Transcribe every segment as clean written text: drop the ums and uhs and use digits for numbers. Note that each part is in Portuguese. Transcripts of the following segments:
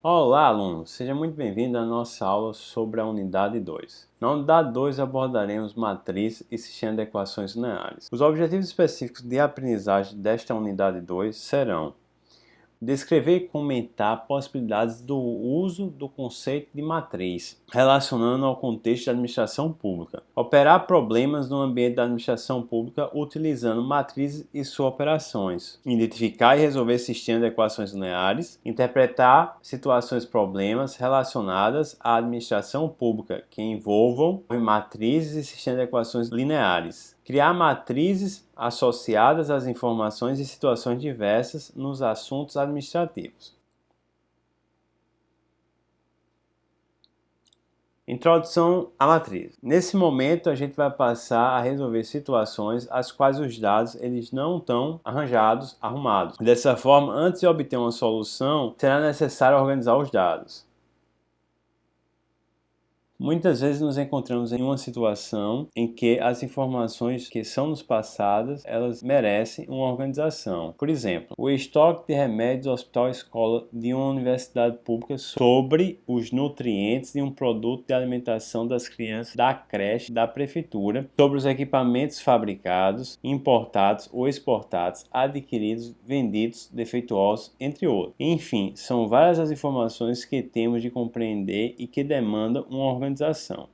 Olá, alunos! Seja muito bem-vindo à nossa aula sobre a unidade 2. Na unidade 2 abordaremos matriz e sistema de equações lineares. Os objetivos específicos de aprendizagem desta unidade 2 serão: descrever e comentar possibilidades do uso do conceito de matriz, relacionando ao contexto da administração pública. Operar problemas no ambiente da administração pública utilizando matrizes e suas operações. Identificar e resolver sistemas de equações lineares. Interpretar situações problemas relacionadas à administração pública que envolvam matrizes e sistemas de equações lineares. Criar matrizes associadas às informações e situações diversas nos assuntos administrativos. Introdução à matriz. Nesse momento, a gente vai passar a resolver situações as quais os dados eles não estão arrumados. Dessa forma, antes de obter uma solução, será necessário organizar os dados. Muitas vezes nos encontramos em uma situação em que as informações que são nos passadas, elas merecem uma organização. Por exemplo, o estoque de remédios hospital-escola de uma universidade pública sobre os nutrientes de um produto de alimentação das crianças da creche da prefeitura, sobre os equipamentos fabricados, importados ou exportados, adquiridos, vendidos, defeituosos, entre outros. Enfim, são várias as informações que temos de compreender e que demandam uma organização.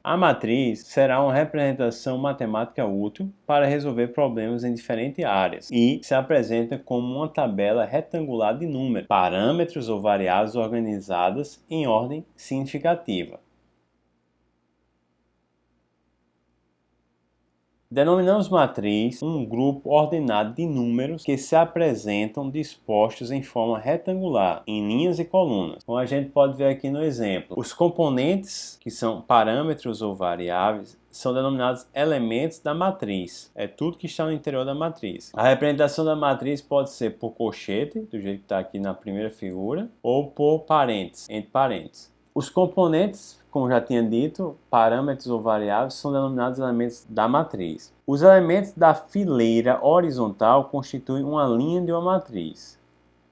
A matriz será uma representação matemática útil para resolver problemas em diferentes áreas e se apresenta como uma tabela retangular de números, parâmetros ou variáveis organizadas em ordem significativa. Denominamos matriz um grupo ordenado de números que se apresentam dispostos em forma retangular, em linhas e colunas. Como a gente pode ver aqui no exemplo, os componentes, que são parâmetros ou variáveis, são denominados elementos da matriz. É tudo que está no interior da matriz. A representação da matriz pode ser por colchete, do jeito que está aqui na primeira figura, ou por parênteses, entre parênteses. Os componentes, como já tinha dito, parâmetros ou variáveis, são denominados elementos da matriz. Os elementos da fileira horizontal constituem uma linha de uma matriz.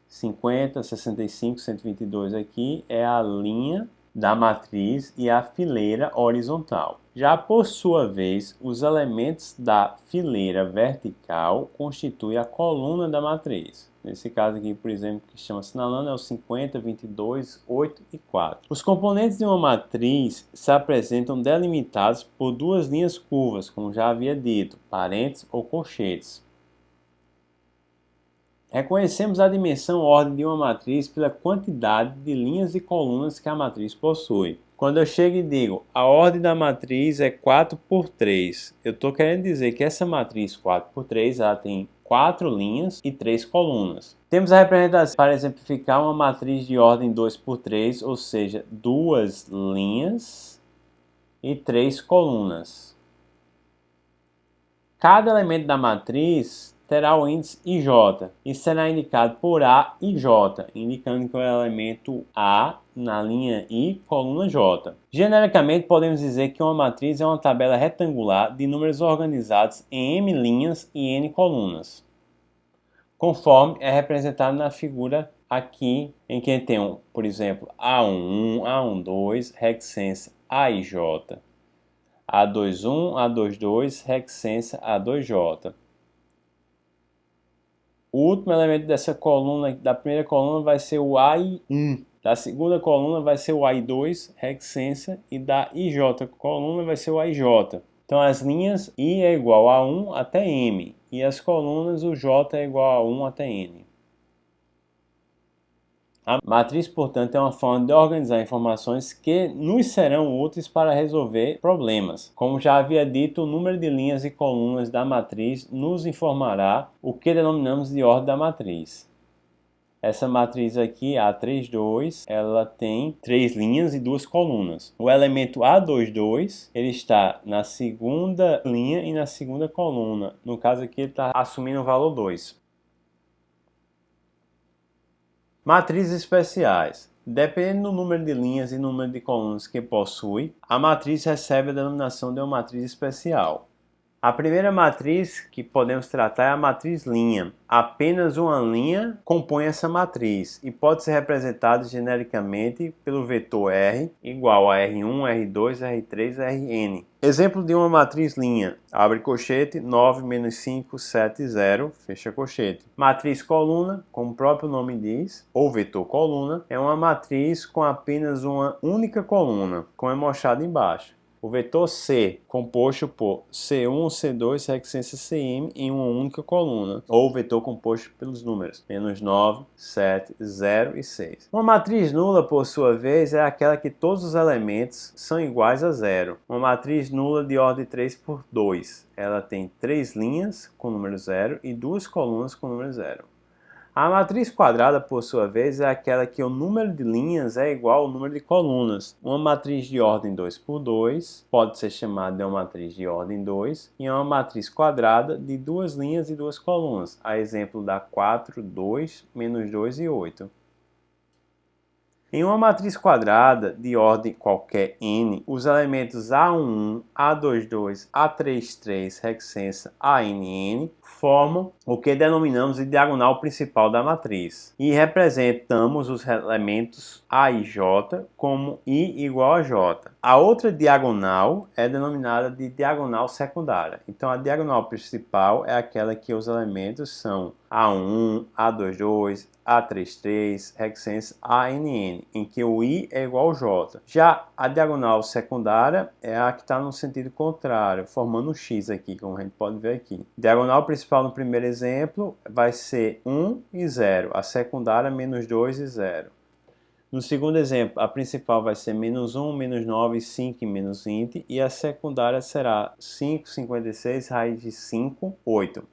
50, 65, 122 aqui é a linha da matriz e a fileira horizontal. Já por sua vez, os elementos da fileira vertical constituem a coluna da matriz. Nesse caso aqui, por exemplo, que estamos assinalando é o 50, 22, 8 e 4. Os componentes de uma matriz se apresentam delimitados por duas linhas curvas, como já havia dito, parênteses ou colchetes. Reconhecemos a dimensão ordem de uma matriz pela quantidade de linhas e colunas que a matriz possui. Quando eu chego e digo a ordem da matriz é 4 por 3, eu estou querendo dizer que essa matriz 4 por 3 ela tem 4 linhas e 3 colunas. Temos a representação para exemplificar uma matriz de ordem 2 por 3, ou seja, 2 linhas e 3 colunas. Cada elemento da matriz terá o índice IJ e será indicado por A e J, indicando que é o elemento A na linha I, coluna J. Genericamente, podemos dizer que uma matriz é uma tabela retangular de números organizados em M linhas e N colunas, conforme é representado na figura aqui, em que tem, por exemplo, A11, A12, rexência AIJ, A21, A22, rexência A2J. O último elemento dessa coluna, da primeira coluna, vai ser o AI1. Da segunda coluna vai ser o AI2, rexência, e da IJ coluna vai ser o AIJ. Então as linhas I é igual a 1 até M, e as colunas o J é igual a 1 até N. A matriz, portanto, é uma forma de organizar informações que nos serão úteis para resolver problemas. Como já havia dito, o número de linhas e colunas da matriz nos informará o que denominamos de ordem da matriz. Essa matriz aqui, A32, ela tem 3 linhas e 2 colunas. O elemento A22, ele está na segunda linha e na segunda coluna. No caso aqui, ele está assumindo o valor 2. Matrizes especiais. Dependendo do número de linhas e número de colunas que possui, a matriz recebe a denominação de uma matriz especial. A primeira matriz que podemos tratar é a matriz linha. Apenas uma linha compõe essa matriz e pode ser representada genericamente pelo vetor R igual a R1, R2, R3, Rn. Exemplo de uma matriz linha. Abre colchete, 9 menos 5, 7, 0, fecha colchete. Matriz coluna, como o próprio nome diz, ou vetor coluna, é uma matriz com apenas uma única coluna, como é mostrado embaixo. O vetor C, composto por C1, C2, reticência Cm em uma única coluna, ou o vetor composto pelos números menos 9, 7, 0 e 6. Uma matriz nula, por sua vez, é aquela que todos os elementos são iguais a zero. Uma matriz nula de ordem 3 por 2. Ela tem 3 linhas com número 0 e 2 colunas com número 0. A matriz quadrada, por sua vez, é aquela que o número de linhas é igual ao número de colunas. Uma matriz de ordem 2 por 2 pode ser chamada de uma matriz de ordem 2 e é uma matriz quadrada de 2 linhas e 2 colunas, a exemplo da 4, 2, menos 2 e 8. Em uma matriz quadrada de ordem qualquer n, os elementos A11, A22, A33, reticência, ANN formam o que denominamos de diagonal principal da matriz e representamos os elementos A e J como I igual a J. A outra diagonal é denominada de diagonal secundária. Então a diagonal principal é aquela que os elementos são A1, A22, A33, reticência, ANN, em que o I é igual ao J. Já a diagonal secundária é a que está no sentido contrário, formando um X aqui, como a gente pode ver aqui. Diagonal principal no primeiro exemplo vai ser 1 e 0, a secundária menos 2 e 0. No segundo exemplo, a principal vai ser menos 1, menos 9, 5 e menos 20, e a secundária será 5, 56, raiz de 5, 8.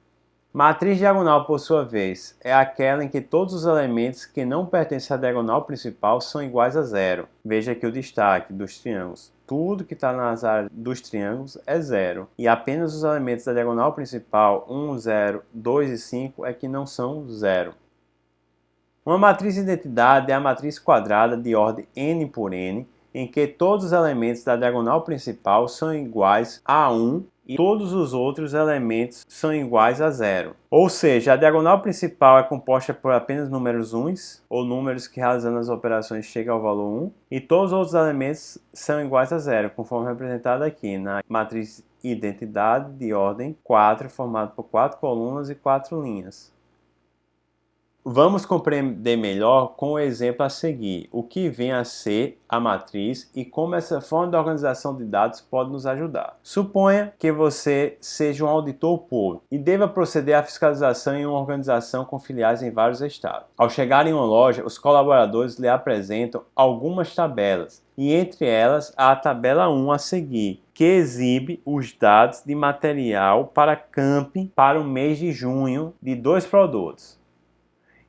Matriz diagonal, por sua vez, é aquela em que todos os elementos que não pertencem à diagonal principal são iguais a zero. Veja aqui o destaque dos triângulos. Tudo que está nas áreas dos triângulos é zero. E apenas os elementos da diagonal principal, 1, 0, 2 e 5, é que não são zero. Uma matriz de identidade é a matriz quadrada de ordem n por n, em que todos os elementos da diagonal principal são iguais a 1 e todos os outros elementos são iguais a zero. Ou seja, a diagonal principal é composta por apenas números uns, ou números que realizando as operações chegam ao valor 1, e todos os outros elementos são iguais a zero, conforme representado aqui na matriz identidade de ordem 4, formada por 4 colunas e 4 linhas. Vamos compreender melhor com o exemplo a seguir, o que vem a ser a matriz e como essa forma de organização de dados pode nos ajudar. Suponha que você seja um auditor público e deva proceder à fiscalização em uma organização com filiais em vários estados. Ao chegar em uma loja, os colaboradores lhe apresentam algumas tabelas e entre elas há a tabela 1 a seguir, que exibe os dados de material para camping para o mês de junho de 2 produtos.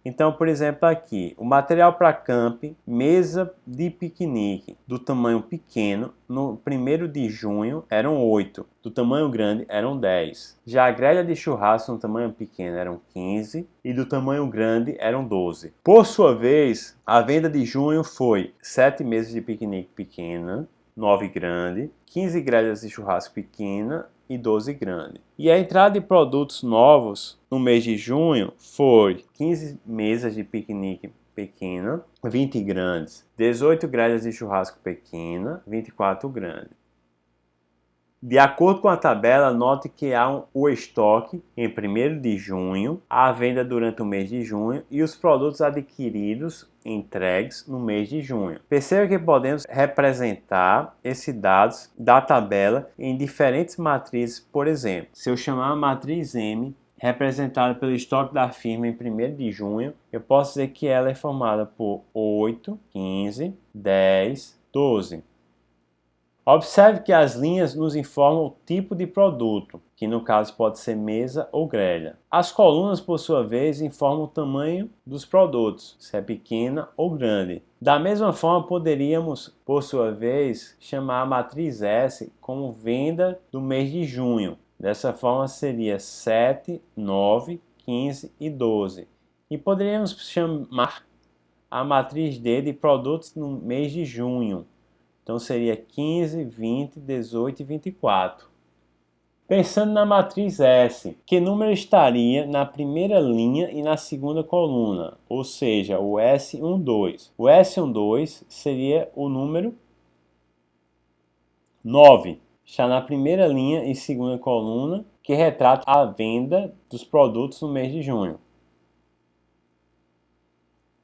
Então, por exemplo, aqui, o material para camping, mesa de piquenique do tamanho pequeno, no 1º de junho eram 8, do tamanho grande eram 10. Já a grelha de churrasco no tamanho pequeno eram 15 e do tamanho grande eram 12. Por sua vez, a venda de junho foi 7 mesas de piquenique pequena, 9 grande, 15 grelhas de churrasco pequena e 12 grande. E a entrada de produtos novos no mês de junho foi 15 mesas de piquenique pequena, 20 grandes, 18 grelhas de churrasco pequena, 24 grandes. De acordo com a tabela, note que há o estoque em 1º de junho, a venda durante o mês de junho e os produtos adquiridos entregues no mês de junho. Perceba que podemos representar esses dados da tabela em diferentes matrizes. Por exemplo, se eu chamar a matriz M, representada pelo estoque da firma em 1º de junho, eu posso dizer que ela é formada por 8, 15, 10, 12. Observe que as linhas nos informam o tipo de produto, que no caso pode ser mesa ou grelha. As colunas, por sua vez, informam o tamanho dos produtos, se é pequena ou grande. Da mesma forma, poderíamos, por sua vez, chamar a matriz S como venda do mês de junho. Dessa forma, seria 7, 9, 15 e 12. E poderíamos chamar a matriz D de produtos no mês de junho. Então seria 15, 20, 18 e 24. Pensando na matriz S, que número estaria na primeira linha e na segunda coluna? Ou seja, o S12. O S12 seria o número 9. Está na primeira linha e segunda coluna, que retrata a venda dos produtos no mês de junho.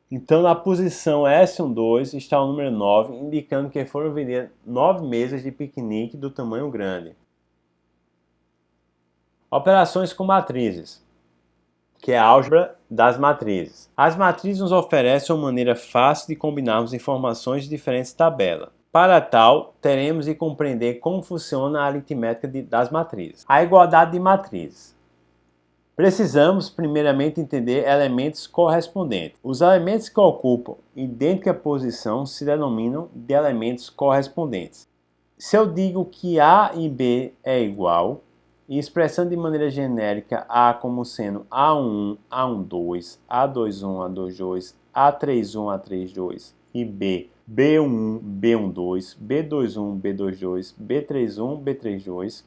Então, na posição S12 está o número 9, indicando que foram vendidas 9 mesas de piquenique do tamanho grande. Operações com matrizes, que é a álgebra das matrizes. As matrizes nos oferecem uma maneira fácil de combinarmos informações de diferentes tabelas. Para tal, teremos de compreender como funciona a aritmética das matrizes. A igualdade de matrizes. Precisamos, primeiramente, entender elementos correspondentes. Os elementos que ocupam idêntica posição se denominam de elementos correspondentes. Se eu digo que A e B é igual, e expressando de maneira genérica A como sendo A11, A12, A21, A22, A31, A32 e B, B11, B12, B21, B22, B31, B32,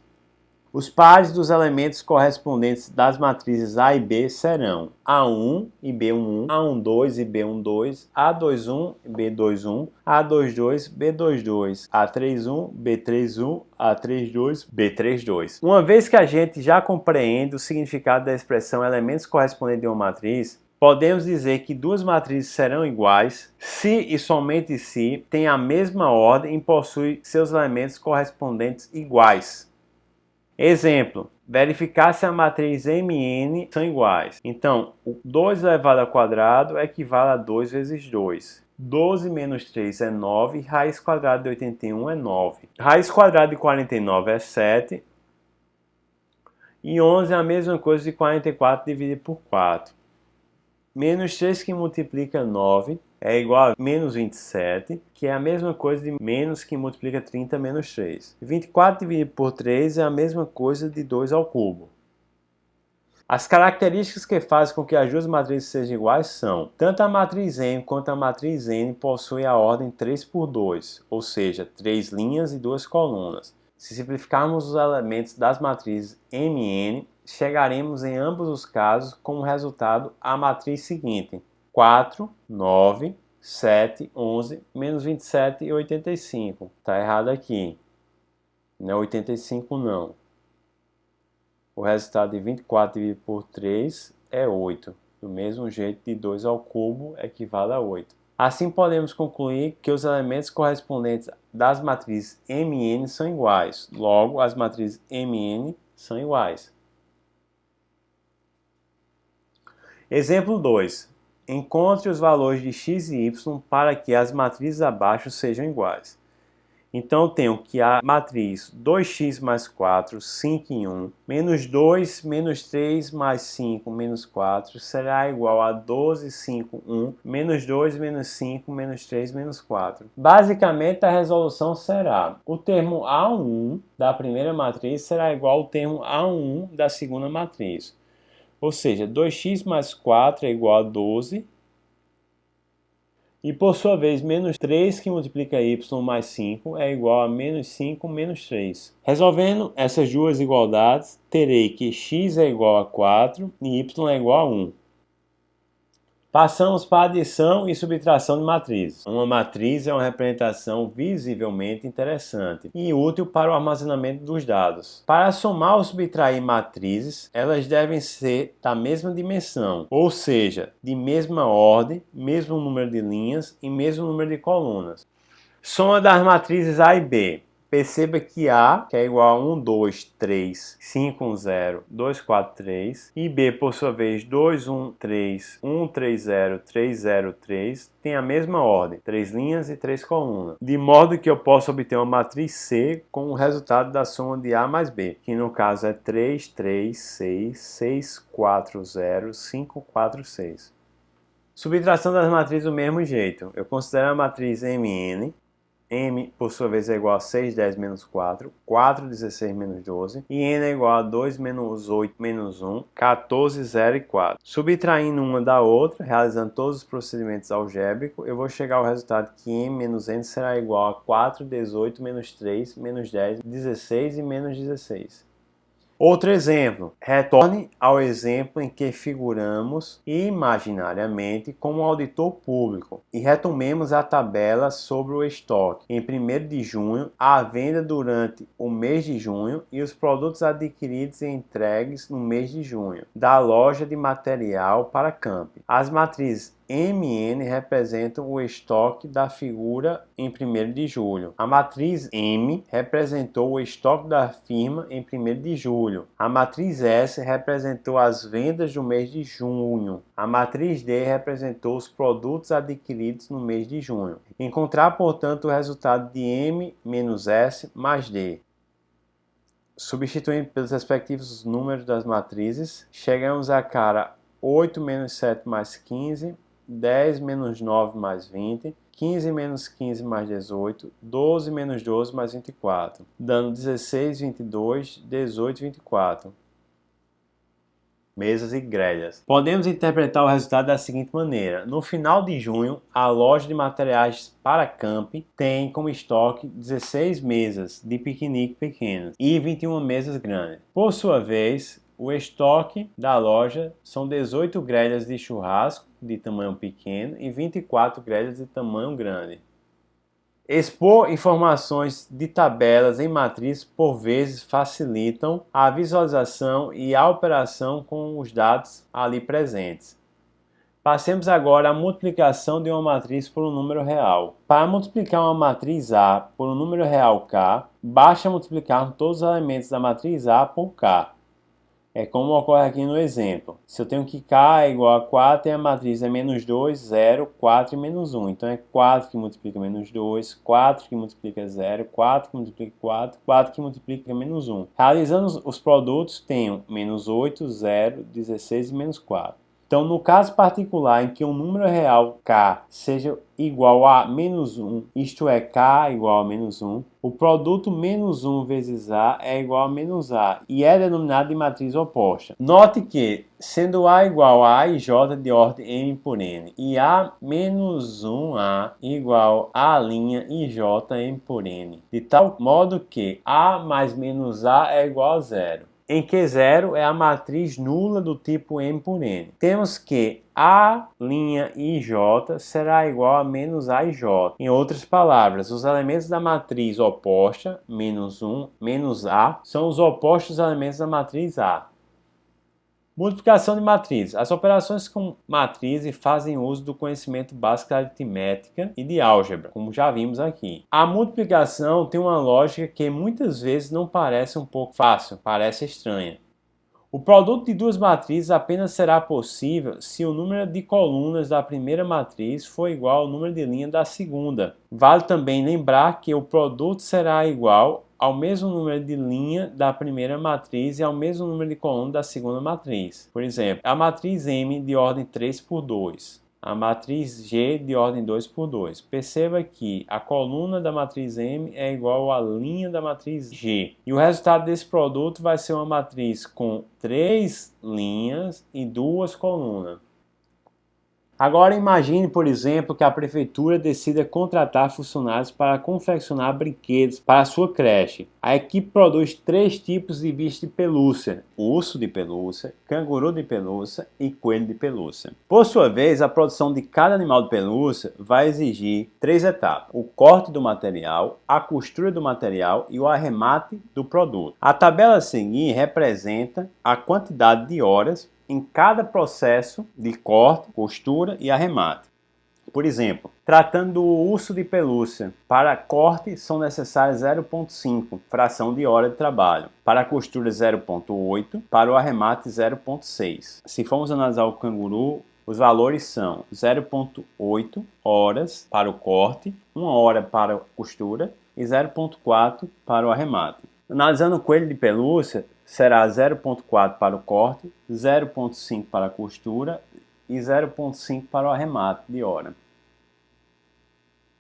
os pares dos elementos correspondentes das matrizes A e B serão A1 e B11, A12 e B12, A21 e B21, A22, B22, A31, B31, A32, B32. Uma vez que a gente já compreende o significado da expressão elementos correspondentes de uma matriz, podemos dizer que duas matrizes serão iguais se e somente se têm a mesma ordem e possuem seus elementos correspondentes iguais. Exemplo, verificar se a matriz MN são iguais. Então, o 2 elevado ao quadrado equivale a 2 vezes 2. 12 menos 3 é 9, raiz quadrada de 81 é 9. Raiz quadrada de 49 é 7. E 11 é a mesma coisa de 44 dividido por 4. Menos 3 que multiplica 9 é igual a menos 27, que é a mesma coisa de menos que multiplica 30 menos 3. 24 dividido por 3 é a mesma coisa de 2 ao cubo. As características que fazem com que as duas matrizes sejam iguais são: tanto a matriz M quanto a matriz N possuem a ordem 3 por 2, ou seja, 3 linhas e 2 colunas. Se simplificarmos os elementos das matrizes M e N, chegaremos em ambos os casos como resultado a matriz seguinte: 4, 9, 7, 11, menos 27 e 85. Está errado aqui. Não é 85 não. O resultado de 24 dividido por 3 é 8. Do mesmo jeito, de 2 ao cubo equivale a 8. Assim, podemos concluir que os elementos correspondentes das matrizes M e N são iguais. Logo, as matrizes M e N são iguais. Exemplo 2. Encontre os valores de x e y para que as matrizes abaixo sejam iguais. Então, eu tenho que a matriz 2x mais 4, 5 e 1, menos 2, menos 3, mais 5, menos 4, será igual a 12, 5, 1, menos 2, menos 5, menos 3, menos 4. Basicamente, a resolução será: o termo A1 da primeira matriz será igual ao termo A1 da segunda matriz. Ou seja, 2x mais 4 é igual a 12. E por sua vez, menos 3 que multiplica y mais 5 é igual a menos 5 menos 3. Resolvendo essas duas igualdades, terei que x é igual a 4 e y é igual a 1. Passamos para a adição e subtração de matrizes. Uma matriz é uma representação visivelmente interessante e útil para o armazenamento dos dados. Para somar ou subtrair matrizes, elas devem ser da mesma dimensão, ou seja, de mesma ordem, mesmo número de linhas e mesmo número de colunas. Soma das matrizes A e B. Perceba que A, que é igual a 1, 2, 3, 5, 1, 0, 2, 4, 3, e B, por sua vez, 2, 1, 3, 1, 3, 0, 3, 0, 3, tem a mesma ordem, 3 linhas e 3 colunas, de modo que eu posso obter uma matriz C com o resultado da soma de A mais B, que no caso é 3, 3, 6, 6, 4, 0, 5, 4, 6. Subtração das matrizes do mesmo jeito. Eu considero a matriz MN. M, por sua vez, é igual a 6, 10 menos 4, 4, 16 menos 12, e N é igual a 2 menos 8 menos 1, 14, 0 e 4. Subtraindo uma da outra, realizando todos os procedimentos algébricos, eu vou chegar ao resultado que M menos N será igual a 4, 18 menos 3, menos 10, 16 e menos 16. Outro exemplo, retorne ao exemplo em que figuramos imaginariamente como auditor público e retomemos a tabela sobre o estoque. Em 1º de junho, a venda durante o mês de junho e os produtos adquiridos e entregues no mês de junho da loja de material para camping. As matrizes MN representam o estoque da figura em 1º de julho. A matriz M representou o estoque da firma em 1º de julho. A matriz S representou as vendas do mês de junho. A matriz D representou os produtos adquiridos no mês de junho. Encontrar, portanto, o resultado de M menos S mais D. Substituindo pelos respectivos números das matrizes, chegamos a cara 8 menos 7 mais 15, 10 menos 9 mais 20, 15 menos 15 mais 18, 12 menos 12 mais 24, dando 16, 22, 18, 24. Mesas e grelhas. Podemos interpretar o resultado da seguinte maneira. No final de junho, a loja de materiais para camping tem como estoque 16 mesas de piquenique pequenas e 21 mesas grandes. Por sua vez, o estoque da loja são 18 grelhas de churrasco de tamanho pequeno e 24 grelhas de tamanho grande. Expor informações de tabelas em matriz por vezes facilitam a visualização e a operação com os dados ali presentes. Passemos agora à multiplicação de uma matriz por um número real. Para multiplicar uma matriz A por um número real K, basta multiplicar todos os elementos da matriz A por K. É como ocorre aqui no exemplo. Se eu tenho que K é igual a 4 e a matriz é menos 2, 0, 4 e menos 1. Então é 4 que multiplica menos 2, 4 que multiplica 0, 4 que multiplica 4, 4 que multiplica menos 1. Realizando os produtos, tenho menos 8, 0, 16 e menos 4. Então, no caso particular em que um número real K seja igual a menos 1, isto é, K igual a menos 1, o produto menos 1 vezes A é igual a menos A e é denominado de matriz oposta. Note que, sendo A igual a e J de ordem M por N e A menos 1A igual a' e J M por N, de tal modo que A mais menos A é igual a 0. Em que 0 é a matriz nula do tipo M por N. Temos que A' e J será igual a menos A e J. Em outras palavras, os elementos da matriz oposta, menos 1, menos A, são os opostos elementos da matriz A. Multiplicação de matrizes. As operações com matrizes fazem uso do conhecimento básico da aritmética e de álgebra, como já vimos aqui. A multiplicação tem uma lógica que muitas vezes não parece um pouco fácil, parece estranha. O produto de duas matrizes apenas será possível se o número de colunas da primeira matriz for igual ao número de linhas da segunda. Vale também lembrar que o produto será igual ao mesmo número de linha da primeira matriz e ao mesmo número de colunas da segunda matriz. Por exemplo, a matriz M de ordem 3 por 2. A matriz G de ordem 2 por 2. Perceba que a coluna da matriz M é igual à linha da matriz G. E o resultado desse produto vai ser uma matriz com 3 linhas e 2 colunas. Agora imagine, por exemplo, que a prefeitura decida contratar funcionários para confeccionar brinquedos para a sua creche. A equipe produz 3 tipos de bicho de pelúcia: urso de pelúcia, canguru de pelúcia e coelho de pelúcia. Por sua vez, a produção de cada animal de pelúcia vai exigir 3 etapas: o corte do material, a costura do material e o arremate do produto. A tabela a seguir representa a quantidade de horas em cada processo de corte, costura e arremate. Por exemplo, tratando do urso de pelúcia, para corte são necessárias 0,5 fração de hora de trabalho, para a costura 0,8, para o arremate 0,6. Se formos analisar o canguru, os valores são 0,8 horas para o corte, 1 hora para a costura e 0,4 para o arremate. Analisando o coelho de pelúcia, será 0,4 para o corte, 0,5 para a costura e 0,5 para o arremate de hora.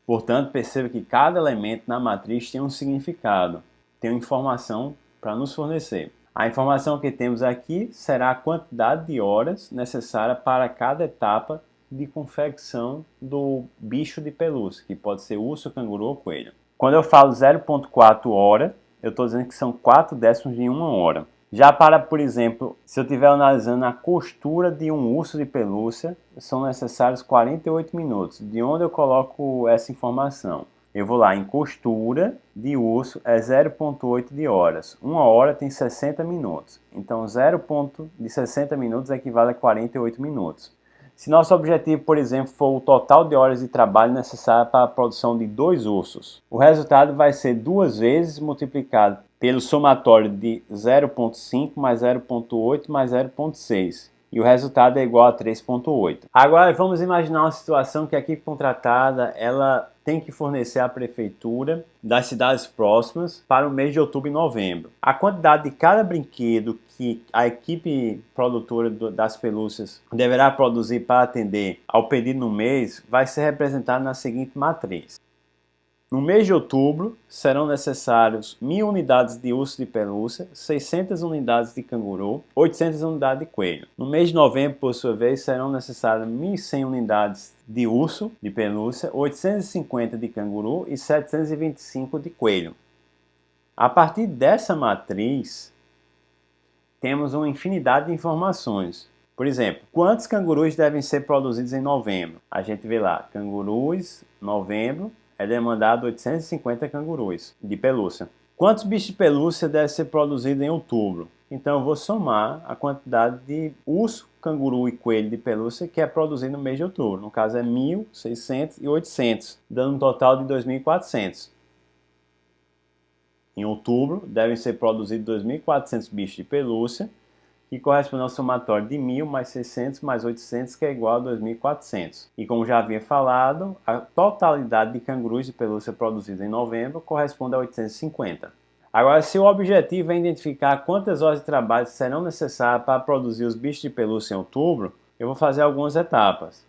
Portanto, perceba que cada elemento na matriz tem um significado, tem uma informação para nos fornecer. A informação que temos aqui será a quantidade de horas necessária para cada etapa de confecção do bicho de pelúcia, que pode ser urso, canguru ou coelho. Quando eu falo 0,4 hora, eu estou dizendo que são 4 décimos de 1 hora. Já para, por exemplo, se eu estiver analisando a costura de um urso de pelúcia, são necessários 48 minutos. De onde eu coloco essa informação? Eu vou lá em costura de urso é 0,8 de horas. Uma hora tem 60 minutos. Então 0,60 minutos equivale a 48 minutos. Se nosso objetivo, por exemplo, for o total de horas de trabalho necessário para a produção de 2 ursos, o resultado vai ser 2 vezes multiplicado pelo somatório de 0,5 mais 0,8 mais 0,6. E o resultado é igual a 3,8. Agora vamos imaginar uma situação que a equipe contratada ela tem que fornecer à prefeitura das cidades próximas para o mês de outubro e novembro. A quantidade de cada brinquedo que a equipe produtora das pelúcias deverá produzir para atender ao pedido no mês vai ser representada na seguinte matriz. No mês de outubro, serão necessários 1.000 unidades de urso de pelúcia, 600 unidades de canguru, 800 unidades de coelho. No mês de novembro, por sua vez, serão necessárias 1.100 unidades de urso de pelúcia, 850 de canguru e 725 de coelho. A partir dessa matriz, temos uma infinidade de informações. Por exemplo, quantos cangurus devem ser produzidos em novembro? A gente vê lá, cangurus, novembro, é demandado 850 cangurus de pelúcia. Quantos bichos de pelúcia devem ser produzidos em outubro? Então eu vou somar a quantidade de urso, canguru e coelho de pelúcia que é produzido no mês de outubro. No caso é 1.000, 600 e 800, dando um total de 2.400. Em outubro devem ser produzidos 2.400 bichos de pelúcia, que corresponde ao somatório de 1.000 mais 600 mais 800, que é igual a 2.400. E como já havia falado, a totalidade de cangurus de pelúcia produzidos em novembro corresponde a 850. Agora, se o objetivo é identificar quantas horas de trabalho serão necessárias para produzir os bichos de pelúcia em outubro, eu vou fazer algumas etapas.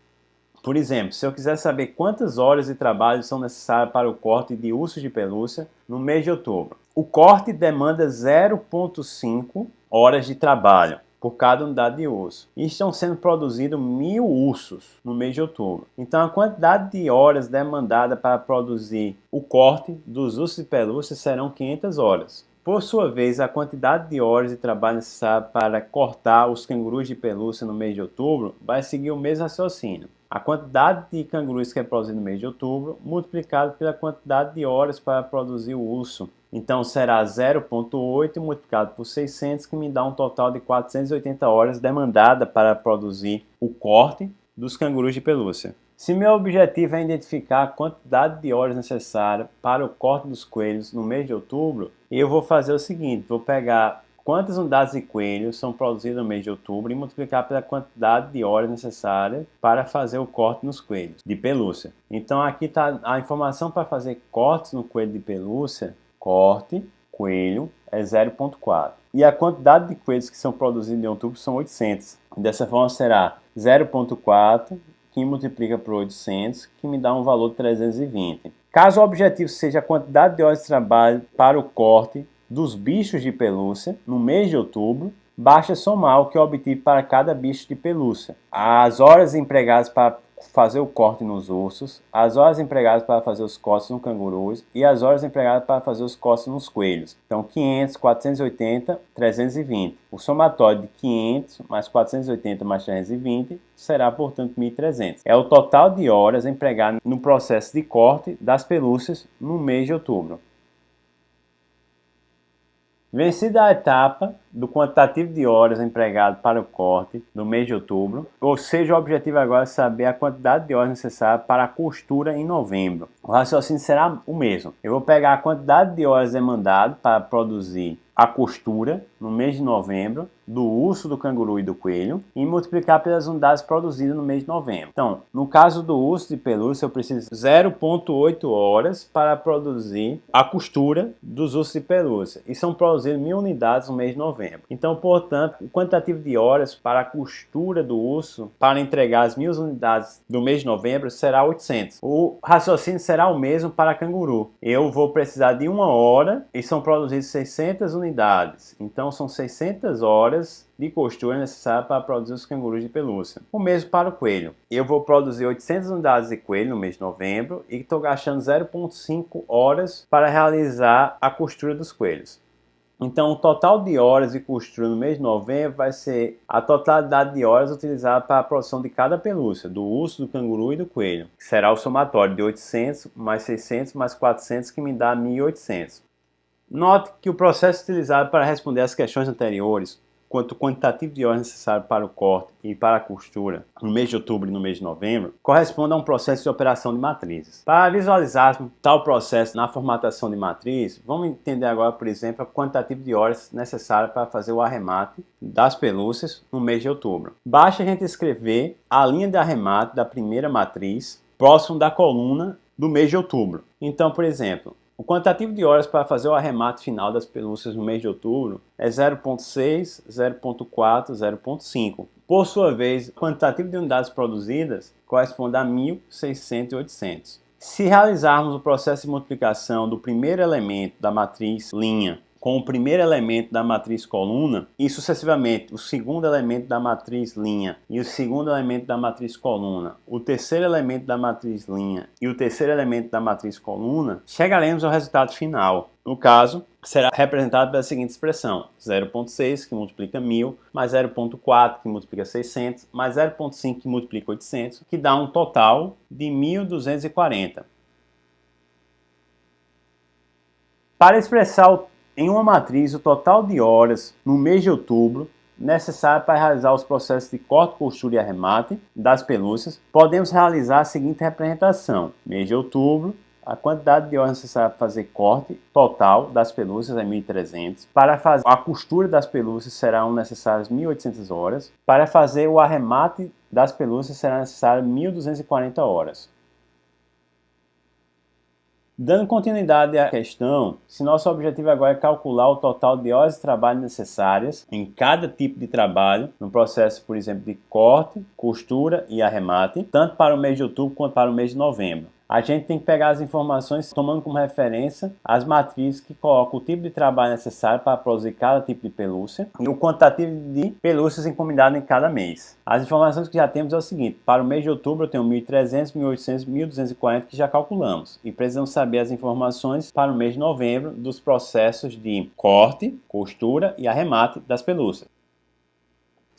Por exemplo, se eu quiser saber quantas horas de trabalho são necessárias para o corte de ursos de pelúcia no mês de outubro. O corte demanda 0,5 horas de trabalho por cada unidade de urso. E estão sendo produzidos 1.000 ursos no mês de outubro. Então a quantidade de horas demandada para produzir o corte dos ursos de pelúcia serão 500 horas. Por sua vez, a quantidade de horas de trabalho necessária para cortar os cangurus de pelúcia no mês de outubro vai seguir o mesmo raciocínio. A quantidade de cangurus que é produzida no mês de outubro multiplicado pela quantidade de horas para produzir o urso. Então será 0,8 multiplicado por 600, que me dá um total de 480 horas demandada para produzir o corte dos cangurus de pelúcia. Se meu objetivo é identificar a quantidade de horas necessárias para o corte dos coelhos no mês de outubro, eu vou fazer o seguinte, vou pegar quantas unidades de coelhos são produzidas no mês de outubro e multiplicar pela quantidade de horas necessárias para fazer o corte nos coelhos de pelúcia. Então aqui está a informação para fazer cortes no coelho de pelúcia, corte, coelho, é 0,4. E a quantidade de coelhos que são produzidos em outubro são 800. Dessa forma será 0,4 que multiplica por 800, que me dá um valor de 320. Caso o objetivo seja a quantidade de horas de trabalho para o corte dos bichos de pelúcia no mês de outubro, basta somar o que eu obtive para cada bicho de pelúcia. As horas empregadas para fazer o corte nos ursos, as horas empregadas para fazer os cortes no cangurus e as horas empregadas para fazer os cortes nos coelhos. Então 500, 480, 320. O somatório de 500 mais 480 mais 320 será, portanto, 1.300. É o total de horas empregadas no processo de corte das pelúcias no mês de outubro. Vencida a etapa do quantitativo de horas empregado para o corte no mês de outubro, ou seja, o objetivo agora é saber a quantidade de horas necessárias para a costura em novembro. O raciocínio será o mesmo. Eu vou pegar a quantidade de horas demandada para produzir a costura no mês de novembro do urso, do canguru e do coelho e multiplicar pelas unidades produzidas no mês de novembro. Então, no caso do urso de pelúcia, eu preciso de 0,8 horas para produzir a costura dos ursos de pelúcia e são produzidas 1.000 unidades no mês de novembro. Então, portanto, o quantitativo de horas para a costura do urso para entregar as 1.000 unidades do mês de novembro será 800. O raciocínio será o mesmo para canguru. Eu vou precisar de 1 hora e são produzidas 600 unidades. Então são 600 horas de costura necessária para produzir os cangurus de pelúcia. O mesmo para o coelho. Eu vou produzir 800 unidades de coelho no mês de novembro e estou gastando 0,5 horas para realizar a costura dos coelhos. Então, o total de horas de costura no mês de novembro vai ser a totalidade de horas utilizada para a produção de cada pelúcia, do urso, do canguru e do coelho, que será o somatório de 800 mais 600 mais 400, que me dá 1.800. Note que o processo utilizado para responder às questões anteriores, quanto ao quantitativo de horas necessário para o corte e para a costura no mês de outubro e no mês de novembro, corresponde a um processo de operação de matrizes. Para visualizarmos tal processo na formatação de matriz, vamos entender agora, por exemplo, o quantitativo de horas necessário para fazer o arremate das pelúcias no mês de outubro. Basta a gente escrever a linha de arremate da primeira matriz próximo da coluna do mês de outubro. Então, por exemplo, o quantitativo de horas para fazer o arremate final das pelúcias no mês de outubro é 0,6, 0,4, 0,5. Por sua vez, o quantitativo de unidades produzidas corresponde a 1.600 e 800. Se realizarmos o processo de multiplicação do primeiro elemento da matriz linha com o primeiro elemento da matriz coluna e sucessivamente o segundo elemento da matriz linha e o segundo elemento da matriz coluna, o terceiro elemento da matriz linha e o terceiro elemento da matriz coluna, chegaremos ao resultado final. No caso, será representado pela seguinte expressão: 0,6 que multiplica 1.000, mais 0,4 que multiplica 600, mais 0,5 que multiplica 800, que dá um total de 1.240. Para expressar em uma matriz o total de horas no mês de outubro necessário para realizar os processos de corte, costura e arremate das pelúcias, podemos realizar a seguinte representação: mês de outubro, a quantidade de horas necessária para fazer corte total das pelúcias é 1.300. Para fazer a costura das pelúcias serão necessárias 1.800 horas. Para fazer o arremate das pelúcias será necessário 1.240 horas. Dando continuidade à questão, se nosso objetivo agora é calcular o total de horas de trabalho necessárias em cada tipo de trabalho, no processo, por exemplo, de corte, costura e arremate, tanto para o mês de outubro quanto para o mês de novembro, a gente tem que pegar as informações tomando como referência as matrizes que colocam o tipo de trabalho necessário para produzir cada tipo de pelúcia e o quantitativo de pelúcias encomendadas em cada mês. As informações que já temos é o seguinte: para o mês de outubro eu tenho 1.300, 1.800, 1.240 que já calculamos, e precisamos saber as informações para o mês de novembro dos processos de corte, costura e arremate das pelúcias.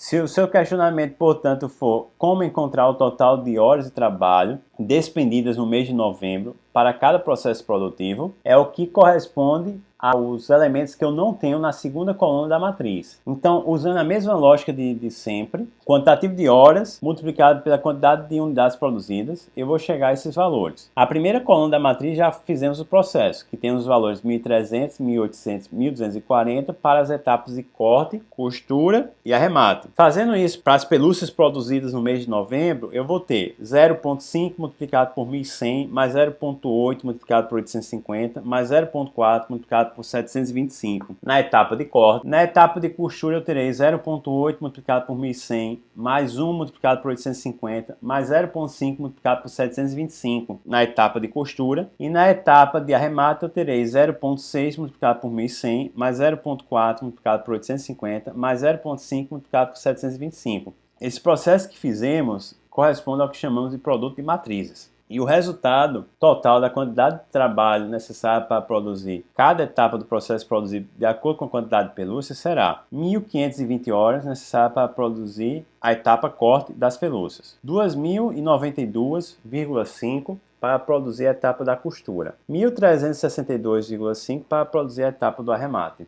Se o seu questionamento, portanto, for como encontrar o total de horas de trabalho despendidas no mês de novembro para cada processo produtivo, é o que corresponde aos elementos que eu não tenho na segunda coluna da matriz. Então, usando a mesma lógica de sempre, quantitativo de horas multiplicado pela quantidade de unidades produzidas, eu vou chegar a esses valores. A primeira coluna da matriz já fizemos o processo, que tem os valores 1.300, 1.800, 1.240 para as etapas de corte, costura e arremate. Fazendo isso para as pelúcias produzidas no mês de novembro, eu vou ter 0,5 multiplicado por 1.100, mais 0,8 multiplicado por 850, mais 0,4 multiplicado por 725 na etapa de corte. Na etapa de costura eu terei 0,8 multiplicado por 1.100, mais 1 multiplicado por 850, mais 0,5 multiplicado por 725 na etapa de costura. E na etapa de arremate eu terei 0,6 multiplicado por 1.100, mais 0,4 multiplicado por 850, mais 0,5 multiplicado por 725. Esse processo que fizemos corresponde ao que chamamos de produto de matrizes. E o resultado total da quantidade de trabalho necessária para produzir cada etapa do processo produzido de acordo com a quantidade de pelúcia será 1.520 horas necessárias para produzir a etapa corte das pelúcias, 2.092,5 para produzir a etapa da costura, 1.362,5 para produzir a etapa do arremate.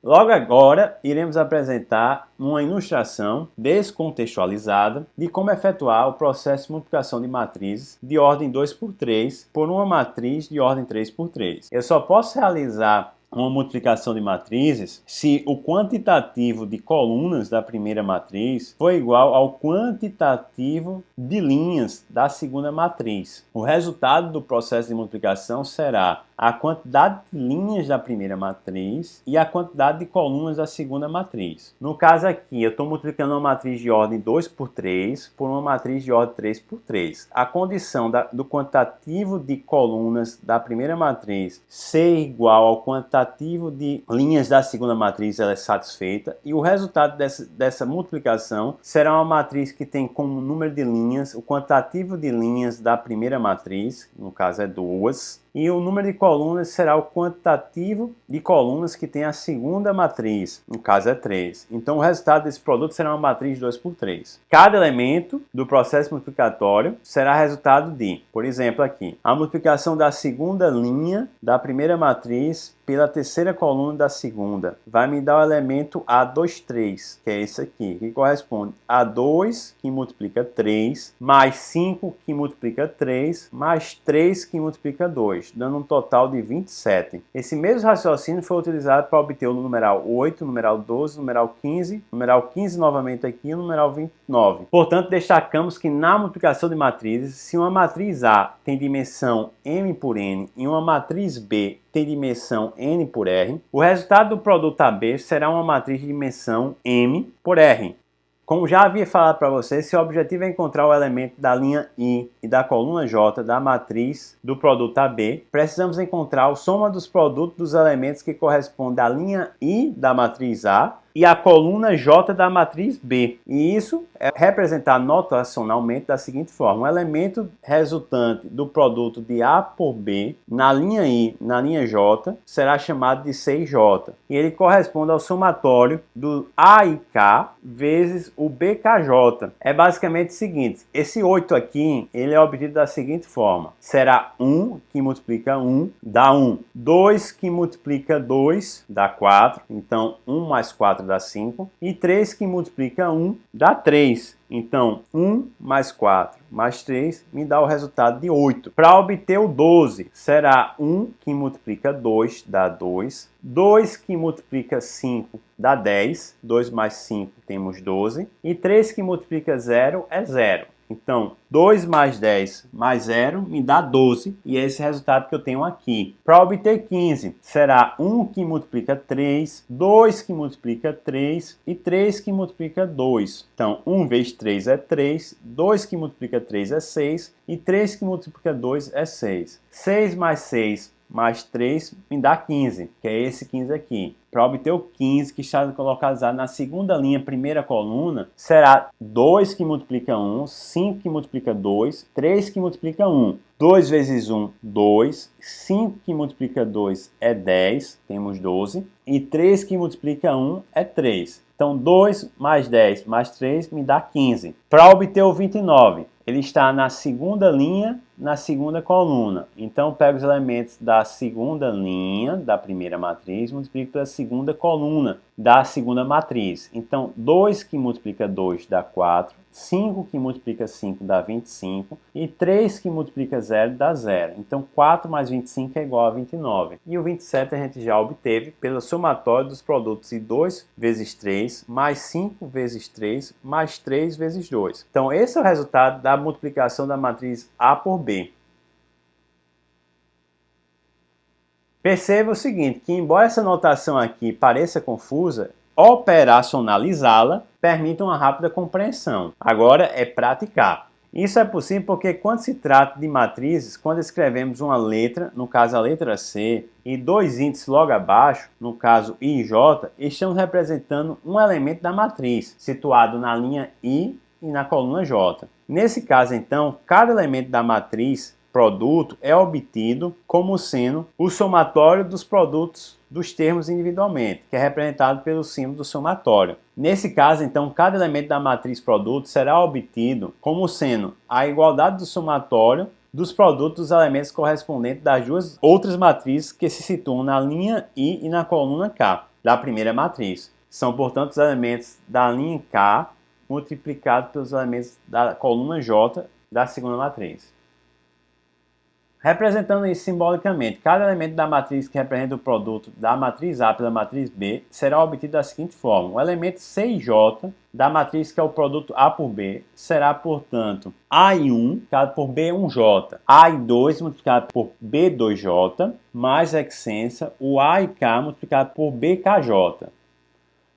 Logo agora, iremos apresentar uma ilustração descontextualizada de como efetuar o processo de multiplicação de matrizes de ordem 2x3 por uma matriz de ordem 3x3. Eu só posso realizar uma multiplicação de matrizes se o quantitativo de colunas da primeira matriz for igual ao quantitativo de linhas da segunda matriz. O resultado do processo de multiplicação será a quantidade de linhas da primeira matriz e a quantidade de colunas da segunda matriz. No caso aqui, eu estou multiplicando uma matriz de ordem 2x3 por uma matriz de ordem 3x3. A condição do quantitativo de colunas da primeira matriz ser igual ao quantitativo de linhas da segunda matriz ela é satisfeita, e o resultado dessa multiplicação será uma matriz que tem como número de linhas o quantitativo de linhas da primeira matriz, no caso é 2, e o número de colunas colunas será o quantitativo de colunas que tem a segunda matriz, no caso é 3. Então o resultado desse produto será uma matriz de 2 por 3. Cada elemento do processo multiplicatório será resultado de, por exemplo aqui, a multiplicação da segunda linha da primeira matriz pela terceira coluna da segunda. Vai me dar o elemento A23, que é esse aqui, que corresponde a 2, que multiplica 3, mais 5, que multiplica 3, mais 3, que multiplica 2, dando um total de 27. Esse mesmo raciocínio foi utilizado para obter o numeral 8, o numeral 12, o numeral 15, o numeral 15 novamente aqui e o numeral 29. Portanto, destacamos que na multiplicação de matrizes, se uma matriz A tem dimensão m por n e uma matriz B tem dimensão n por r, o resultado do produto AB será uma matriz de dimensão m por r. Como já havia falado para vocês, se o objetivo é encontrar o elemento da linha I e da coluna J da matriz do produto AB, precisamos encontrar a soma dos produtos dos elementos que correspondem à linha I da matriz A e a coluna J da matriz B. E isso é representado notacionalmente da seguinte forma: o elemento resultante do produto de A por B na linha I, na linha J, será chamado de 6J. E ele corresponde ao somatório do A e K vezes o BKJ. É basicamente o seguinte: esse 8 aqui, ele é obtido da seguinte forma: será 1 que multiplica 1, dá 1. 2 que multiplica 2, dá 4. Então, 1 mais 4 dá 5, e 3 que multiplica 1 dá 3. Então, 1 mais 4 mais 3 me dá o resultado de 8. Para obter o 12, será 1 que multiplica 2 dá 2, 2 que multiplica 5 dá 10, 2 mais 5 temos 12, e 3 que multiplica 0 é 0. Então, 2 mais 10 mais 0 me dá 12, e é esse resultado que eu tenho aqui. Para obter 15, será 1 que multiplica 3, 2 que multiplica 3 e 3 que multiplica 2. Então, 1 vezes 3 é 3, 2 que multiplica 3 é 6 e 3 que multiplica 2 é 6. 6 mais 6 mais 3 me dá 15, que é esse 15 aqui. Para obter o 15, que está localizado na segunda linha, primeira coluna, será 2 que multiplica 1, 5 que multiplica 2, 3 que multiplica 1. 2 vezes 1, 2. 5 que multiplica 2 é 10, temos 12. E 3 que multiplica 1 é 3. Então, 2 mais 10 mais 3 me dá 15. Para obter o 29, ele está na segunda linha, na segunda coluna. Então, pego os elementos da segunda linha, da primeira matriz, multiplico pela segunda coluna da segunda matriz. Então, 2 que multiplica 2 dá 4, 5 que multiplica 5 dá 25, e 3 que multiplica 0 dá 0. Então, 4 mais 25 é igual a 29. E o 27 a gente já obteve pelo somatório dos produtos de 2 vezes 3, mais 5 vezes 3, mais 3 vezes 2. Então, esse é o resultado da multiplicação da matriz A por B. Perceba o seguinte, que embora essa notação aqui pareça confusa, operacionalizá-la permite uma rápida compreensão. Agora é praticar. Isso é possível porque quando se trata de matrizes, quando escrevemos uma letra, no caso a letra C, e dois índices logo abaixo, no caso I e J, estamos representando um elemento da matriz, situado na linha I e na coluna J. Nesse caso, então, cada elemento da matriz produto é obtido como sendo o somatório dos produtos dos termos individualmente, que é representado pelo símbolo do somatório. Nesse caso, então, cada elemento da matriz produto será obtido como sendo a igualdade do somatório dos produtos dos elementos correspondentes das duas outras matrizes que se situam na linha I e na coluna K da primeira matriz. São, portanto, os elementos da linha K multiplicados pelos elementos da coluna J da segunda matriz. Representando isso simbolicamente, cada elemento da matriz que representa o produto da matriz A pela matriz B será obtido da seguinte forma: o elemento C e J da matriz que é o produto A por B será, portanto, A e 1 multiplicado por B1J, A e 2 multiplicado por B2J, mais a extensa, o A e K multiplicado por BKJ.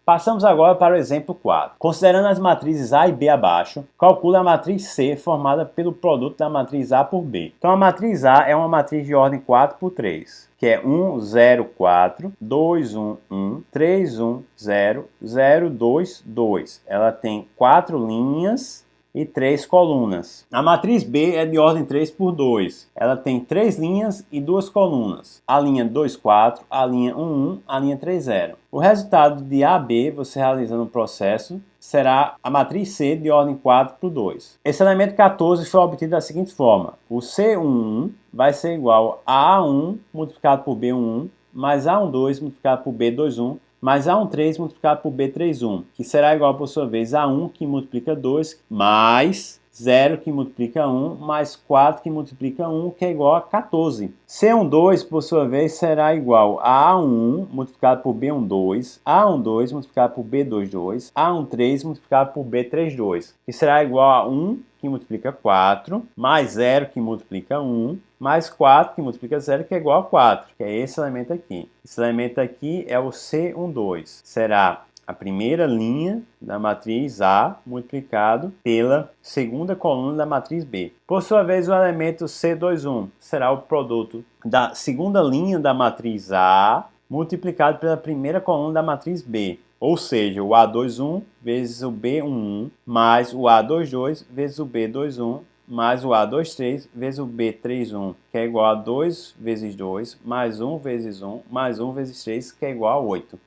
Passamos agora para o exemplo 4. Considerando as matrizes A e B abaixo, calcule a matriz C formada pelo produto da matriz A por B. Então a matriz A é uma matriz de ordem 4 por 3, que é 1, 0, 4, 2, 1, 1, 3, 1, 0, 0, 2, 2. Ela tem 4 linhas e 3 colunas. A matriz B é de ordem 3 por 2. Ela tem 3 linhas e 2 colunas. A linha 2, 4, a linha 1, 1, a linha 3, 0. O resultado de AB, você realizando o processo, será a matriz C de ordem 4 por 2. Esse elemento 14 foi obtido da seguinte forma. O C11 vai ser igual a A1 multiplicado por B11 mais A12 multiplicado por B21 mais A13 multiplicado por B31, que será igual, por sua vez, a 1 que multiplica 2, mais 0 que multiplica 1, mais 4 que multiplica 1, que é igual a 14. C12, por sua vez, será igual a A11 multiplicado por B12, A12 multiplicado por B22, A13 multiplicado por B32, que será igual a 1 que multiplica 4, mais 0 que multiplica 1, mais 4 que multiplica 0, que é igual a 4, que é esse elemento aqui. Esse elemento aqui é o C12. Será a primeira linha da matriz A multiplicado pela segunda coluna da matriz B. Por sua vez, o elemento C21 será o produto da segunda linha da matriz A multiplicado pela primeira coluna da matriz B. Ou seja, o A21 vezes o B11 mais o A22 vezes o B21 mais o A23 vezes o B31, que é igual a 2 vezes 2, mais 1 vezes 1, mais 1 vezes 3, que é igual a 8.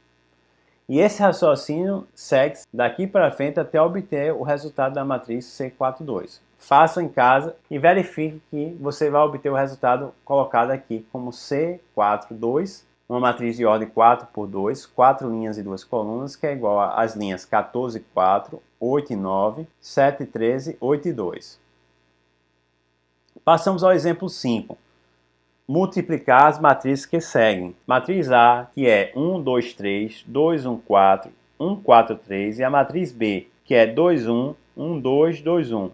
E esse raciocínio segue daqui para frente até obter o resultado da matriz C42. Faça em casa e verifique que você vai obter o resultado colocado aqui como C42, uma matriz de ordem 4 por 2, 4 linhas e 2 colunas, que é igual às linhas 14 e 4, 8 e 9, 7 e 13, 8 e 2. Passamos ao exemplo 5. Multiplicar as matrizes que seguem. Matriz A, que é 1, 2, 3, 2, 1, 4, 1, 4, 3. E a matriz B, que é 2, 1, 1, 2, 2, 1.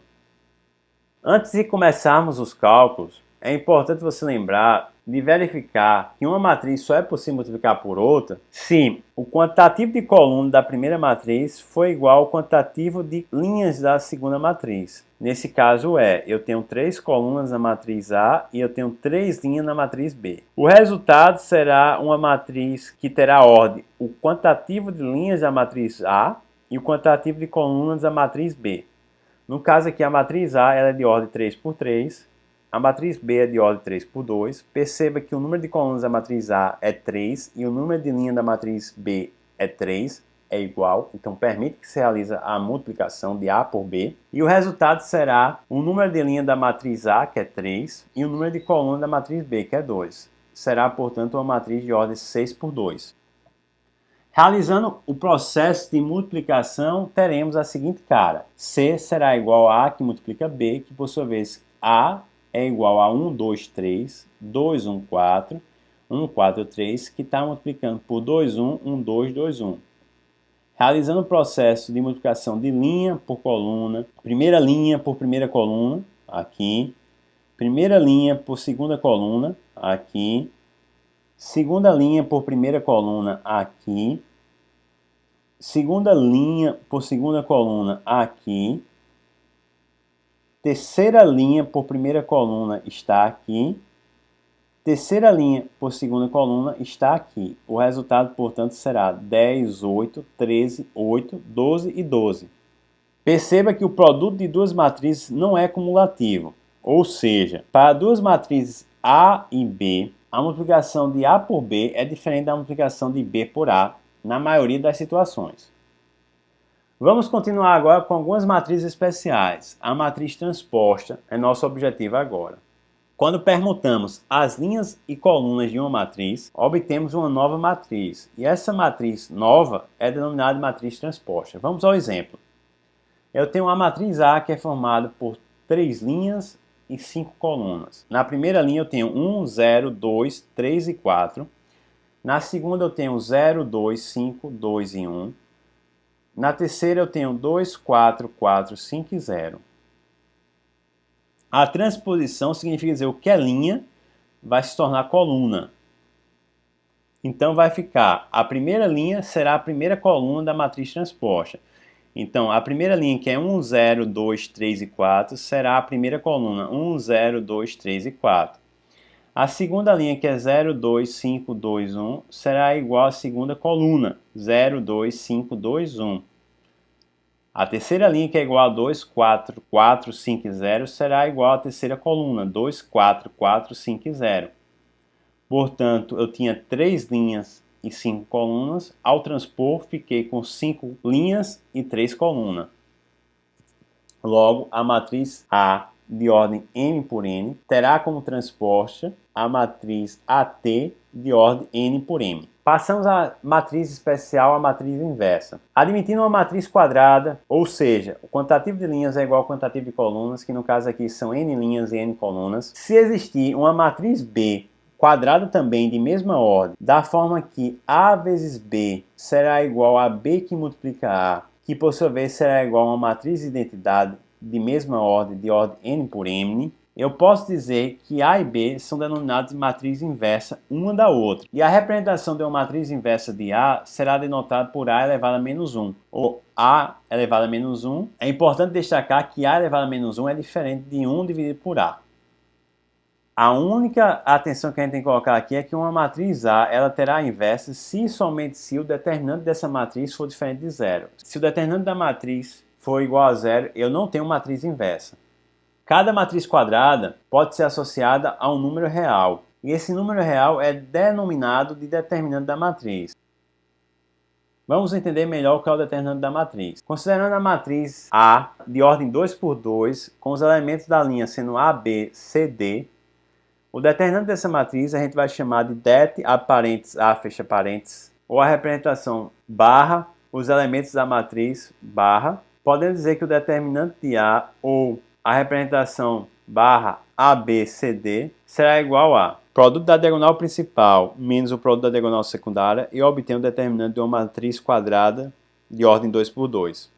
Antes de começarmos os cálculos, é importante você lembrar de verificar que uma matriz só é possível multiplicar por outra se o quantitativo de coluna da primeira matriz for igual ao quantitativo de linhas da segunda matriz. Nesse caso eu tenho 3 colunas na matriz A e eu tenho 3 linhas na matriz B. O resultado será uma matriz que terá ordem o quantitativo de linhas da matriz A e o quantitativo de colunas da matriz B. No caso aqui, a matriz A ela é de ordem 3 por 3, a matriz B é de ordem 3 por 2. Perceba que o número de colunas da matriz A é 3 e o número de linha da matriz B é 3, é igual. Então, permite que se realize a multiplicação de A por B. E o resultado será o número de linha da matriz A, que é 3, e o número de coluna da matriz B, que é 2. Será, portanto, uma matriz de ordem 6 por 2. Realizando o processo de multiplicação, teremos a seguinte cara. C será igual a A que multiplica B, que por sua vez A é igual a 1, 2, 3, 2, 1, 4, 1, 4, 3, que está multiplicando por 2, 1, 1, 2, 2, 1. Realizando o processo de multiplicação de linha por coluna, primeira linha por primeira coluna, aqui, primeira linha por segunda coluna, aqui, segunda linha por primeira coluna, aqui, segunda linha por segunda coluna, aqui, terceira linha por primeira coluna está aqui, terceira linha por segunda coluna está aqui. O resultado, portanto, será 10, 8, 13, 8, 12 e 12. Perceba que o produto de duas matrizes não é cumulativo, ou seja, para duas matrizes A e B, a multiplicação de A por B é diferente da multiplicação de B por A na maioria das situações. Vamos continuar agora com algumas matrizes especiais. A matriz transposta é nosso objetivo agora. Quando permutamos as linhas e colunas de uma matriz, obtemos uma nova matriz. E essa matriz nova é denominada matriz transposta. Vamos ao exemplo. Eu tenho uma matriz A que é formada por 3 linhas e 5 colunas. Na primeira linha eu tenho 1, 0, 2, 3 e 4. Na segunda eu tenho 0, 2, 5, 2 e 1. Na terceira eu tenho 2, 4, 4, 5 e 0. A transposição significa dizer o que é linha vai se tornar coluna. Então vai ficar, a primeira linha será a primeira coluna da matriz transposta. Então a primeira linha que é 1, 0, 2, 3 e 4 será a primeira coluna 1, 0, 2, 3 e 4. A segunda linha que é 0, 2, 5, 2, 1 será igual à segunda coluna 0, 2, 5, 2, 1. A terceira linha, que é igual a 2, 4, 4, 5 e 0, será igual à terceira coluna, 2, 4, 4, 5 e 0. Portanto, eu tinha 3 linhas e 5 colunas. Ao transpor, fiquei com 5 linhas e 3 colunas. Logo, a matriz A de ordem m por n terá como transposta a matriz AT de ordem n por m. Passamos à matriz especial, a matriz inversa. Admitindo uma matriz quadrada, ou seja, o quantitativo de linhas é igual ao quantitativo de colunas, que no caso aqui são n linhas e n colunas. Se existir uma matriz B quadrada também de mesma ordem, da forma que A vezes B será igual a B que multiplica A, que por sua vez será igual a uma matriz de identidade de mesma ordem, de ordem n por m, eu posso dizer que A e B são denominados de matriz inversa uma da outra. E a representação de uma matriz inversa de A será denotada por A elevado a menos 1, ou A elevado a menos 1. É importante destacar que A elevado a menos 1 é diferente de 1 dividido por A. A única atenção que a gente tem que colocar aqui é que uma matriz A ela terá a inversa se e somente se o determinante dessa matriz for diferente de zero. Se o determinante da matriz for igual a zero, eu não tenho matriz inversa. Cada matriz quadrada pode ser associada a um número real, e esse número real é denominado de determinante da matriz. Vamos entender melhor o que é o determinante da matriz. Considerando a matriz A de ordem 2 por 2, com os elementos da linha sendo A, B, C, D, o determinante dessa matriz a gente vai chamar de det, abre parênteses, A, fecha parênteses, ou a representação barra, os elementos da matriz barra. Podemos dizer que o determinante de A ou a representação barra ABCD será igual a produto da diagonal principal menos o produto da diagonal secundária, e eu obtenho o determinante de uma matriz quadrada de ordem 2 por 2.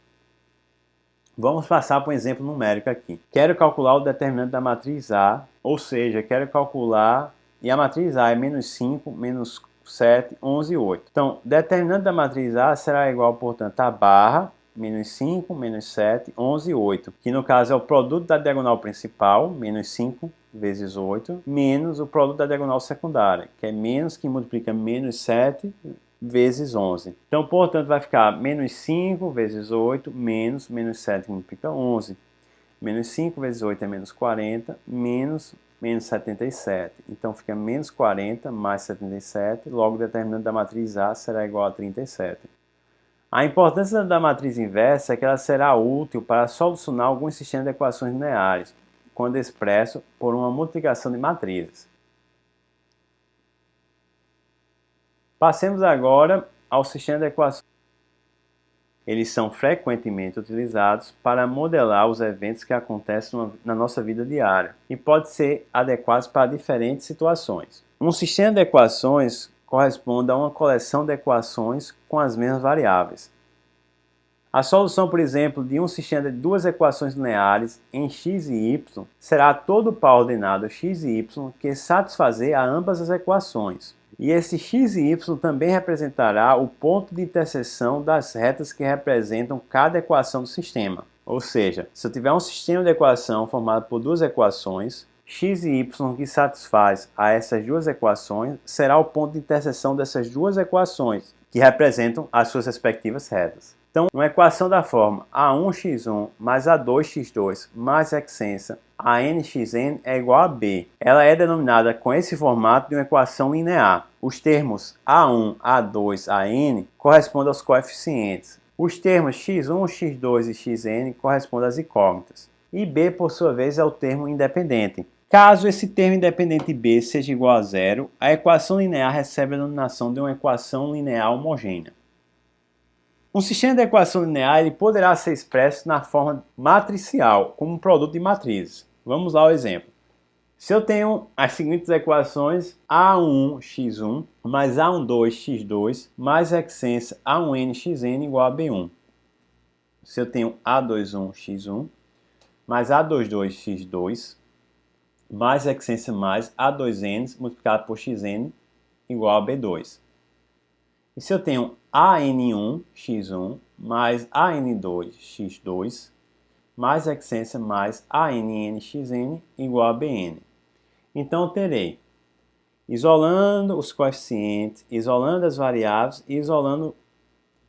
Vamos passar para um exemplo numérico aqui. Quero calcular o determinante da matriz A, ou seja, quero calcular, e a matriz A é menos 5, menos 7, 11 e 8. Então, o determinante da matriz A será igual, portanto, a barra menos 5, menos 7, 11 e 8, que no caso é o produto da diagonal principal, menos 5 vezes 8, menos o produto da diagonal secundária, que é menos que multiplica menos 7 vezes 11. Então, portanto, vai ficar menos 5 vezes 8, menos 7 que multiplica 11. Menos 5 vezes 8 é menos 40, menos 77. Então, fica menos 40 mais 77, logo o determinante da matriz A será igual a 37. A importância da matriz inversa é que ela será útil para solucionar alguns sistemas de equações lineares, quando expresso por uma multiplicação de matrizes. Passemos agora ao sistema de equações. Eles são frequentemente utilizados para modelar os eventos que acontecem na nossa vida diária e podem ser adequados para diferentes situações. Um sistema de equações corresponde a uma coleção de equações com as mesmas variáveis. A solução, por exemplo, de um sistema de duas equações lineares em x e y será todo o par ordenado x e y que satisfazer a ambas as equações. E esse x e y também representará o ponto de interseção das retas que representam cada equação do sistema. Ou seja, se eu tiver um sistema de equação formado por duas equações, x e y que satisfaz a essas duas equações será o ponto de interseção dessas duas equações, que representam as suas respectivas retas. Então, uma equação da forma a1x1 mais a2x2 mais extensa a nxn é igual a b. Ela é denominada com esse formato de uma equação linear. Os termos a1, a2, an correspondem aos coeficientes. Os termos x1, x2 e xn correspondem às incógnitas. E b, por sua vez, é o termo independente. Caso esse termo independente b seja igual a zero, a equação linear recebe a denominação de uma equação linear homogênea. Um sistema de equação linear ele poderá ser expresso na forma matricial, como um produto de matrizes. Vamos lá ao exemplo. Se eu tenho as seguintes equações, a1x1 mais a12x2 mais extensa a1nxn igual a b1. Se eu tenho a21x1 mais a22x2 mais extensa mais a2n multiplicado por xn igual a b2. E se eu tenho AN1x1 mais AN2x2 mais extensa mais ANNXN igual a BN. Então, eu terei, isolando os coeficientes, isolando as variáveis e isolando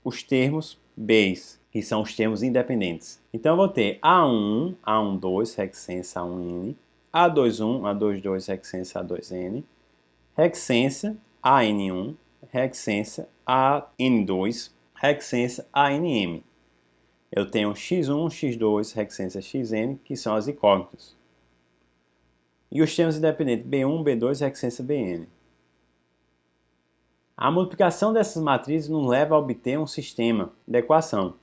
os termos B's. que são os termos independentes. Então eu vou ter A11, A12, reticência A1N, A21, A22, reticência A2N, reticência AN1, reticência AN2, reticência ANM. Eu tenho X1, X2, reticência XN, que são as incógnitas. E os termos independentes B1, B2 e reticência BN. A multiplicação dessas matrizes nos leva a obter um sistema de equação.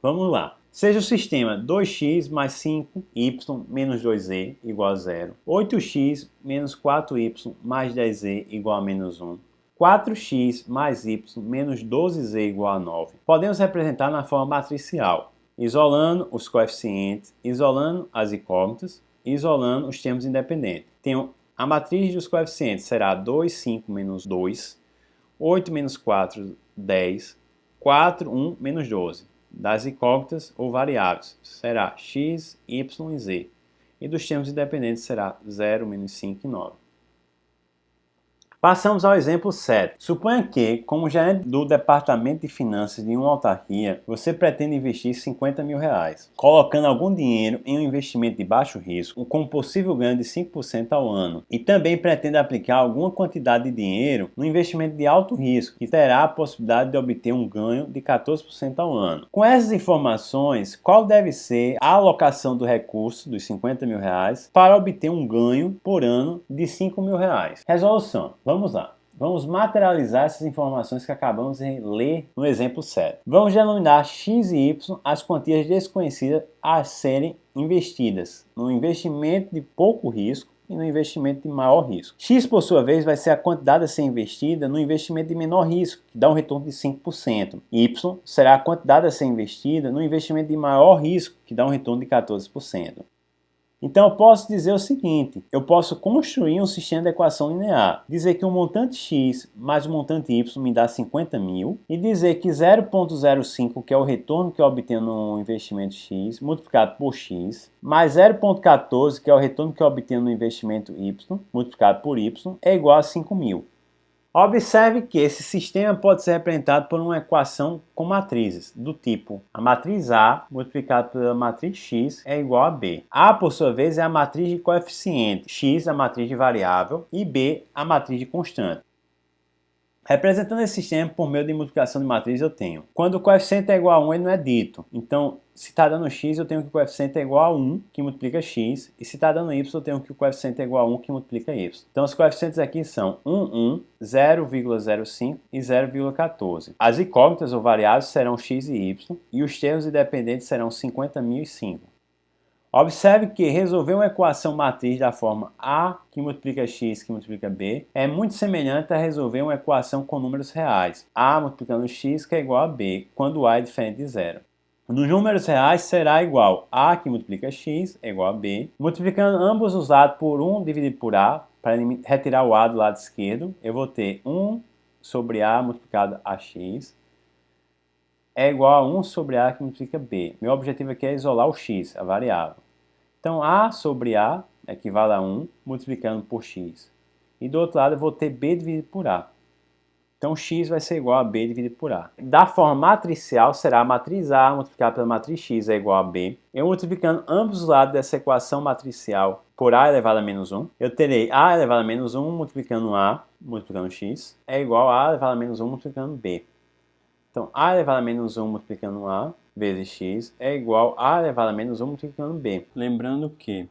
Vamos lá. Seja o sistema 2x mais 5y menos 2z igual a 0, 8x menos 4y mais 10z igual a menos 1, 4x mais y menos 12z igual a 9. Podemos representar na forma matricial, isolando os coeficientes, isolando as incógnitas, isolando os termos independentes. Tenho a matriz dos coeficientes será 2, 5 menos 2, 8 menos 4, 10, 4, 1 menos 12. Das incógnitas ou variáveis será x, y e z. E dos termos independentes será 0, menos 5 e 9. Passamos ao exemplo 7. Suponha que, como gerente do departamento de finanças de uma autarquia, você pretende investir 50 mil reais, colocando algum dinheiro em um investimento de baixo risco, com possível ganho de 5% ao ano, e também pretende aplicar alguma quantidade de dinheiro no investimento de alto risco, que terá a possibilidade de obter um ganho de 14% ao ano. Com essas informações, qual deve ser a alocação do recurso dos 50 mil reais para obter um ganho por ano de 5 mil reais? Resolução. Vamos lá. Vamos materializar essas informações que acabamos de ler no exemplo 7. Vamos denominar x e y as quantias desconhecidas a serem investidas no investimento de pouco risco e no investimento de maior risco. X, por sua vez, vai ser a quantidade a ser investida no investimento de menor risco, que dá um retorno de 5%. Y será a quantidade a ser investida no investimento de maior risco, que dá um retorno de 14%. Então eu posso dizer o seguinte, eu posso construir um sistema de equação linear, dizer que o montante x mais o montante y me dá 50 mil e dizer que 0,05, que é o retorno que eu obtenho no investimento x, multiplicado por x, mais 0,14, que é o retorno que eu obtenho no investimento y, multiplicado por y, é igual a 5 mil. Observe que esse sistema pode ser representado por uma equação com matrizes, do tipo a matriz A multiplicado pela matriz X é igual a B. A, por sua vez, é a matriz de coeficiente, X a matriz de variável e B a matriz de constante. Representando esse sistema por meio de multiplicação de matriz, eu tenho. Quando o coeficiente é igual a 1, ele não é dito. Então, se está dando x, eu tenho que o coeficiente é igual a 1, que multiplica x. E se está dando y, eu tenho que o coeficiente é igual a 1, que multiplica y. Então, os coeficientes aqui são 1, 0,05 e 0,14. As incógnitas ou variáveis serão x e y. E os termos independentes serão 50.000 e 5. Observe que resolver uma equação matriz da forma A que multiplica x que multiplica b é muito semelhante a resolver uma equação com números reais. A multiplicando x que é igual a b, quando A é diferente de zero. Nos números reais será igual a que multiplica x é igual a b, multiplicando ambos os lados por 1 dividido por a, para retirar o a do lado esquerdo, eu vou ter 1 sobre a multiplicado a x é igual a 1 sobre a que multiplica b. Meu objetivo aqui é isolar o x, a variável. Então, a sobre a equivale a 1 multiplicando por x. E do outro lado eu vou ter b dividido por a. Então, x vai ser igual a b dividido por a. Da forma matricial, será a matriz A multiplicada pela matriz x é igual a b. Eu multiplicando ambos os lados dessa equação matricial por a elevado a menos 1, eu terei a elevado a menos 1 multiplicando a, multiplicando x, é igual a elevado a menos 1 multiplicando b. Então, a elevado a menos 1 multiplicando a vezes x é igual a elevado a menos 1 multiplicando b. Lembrando que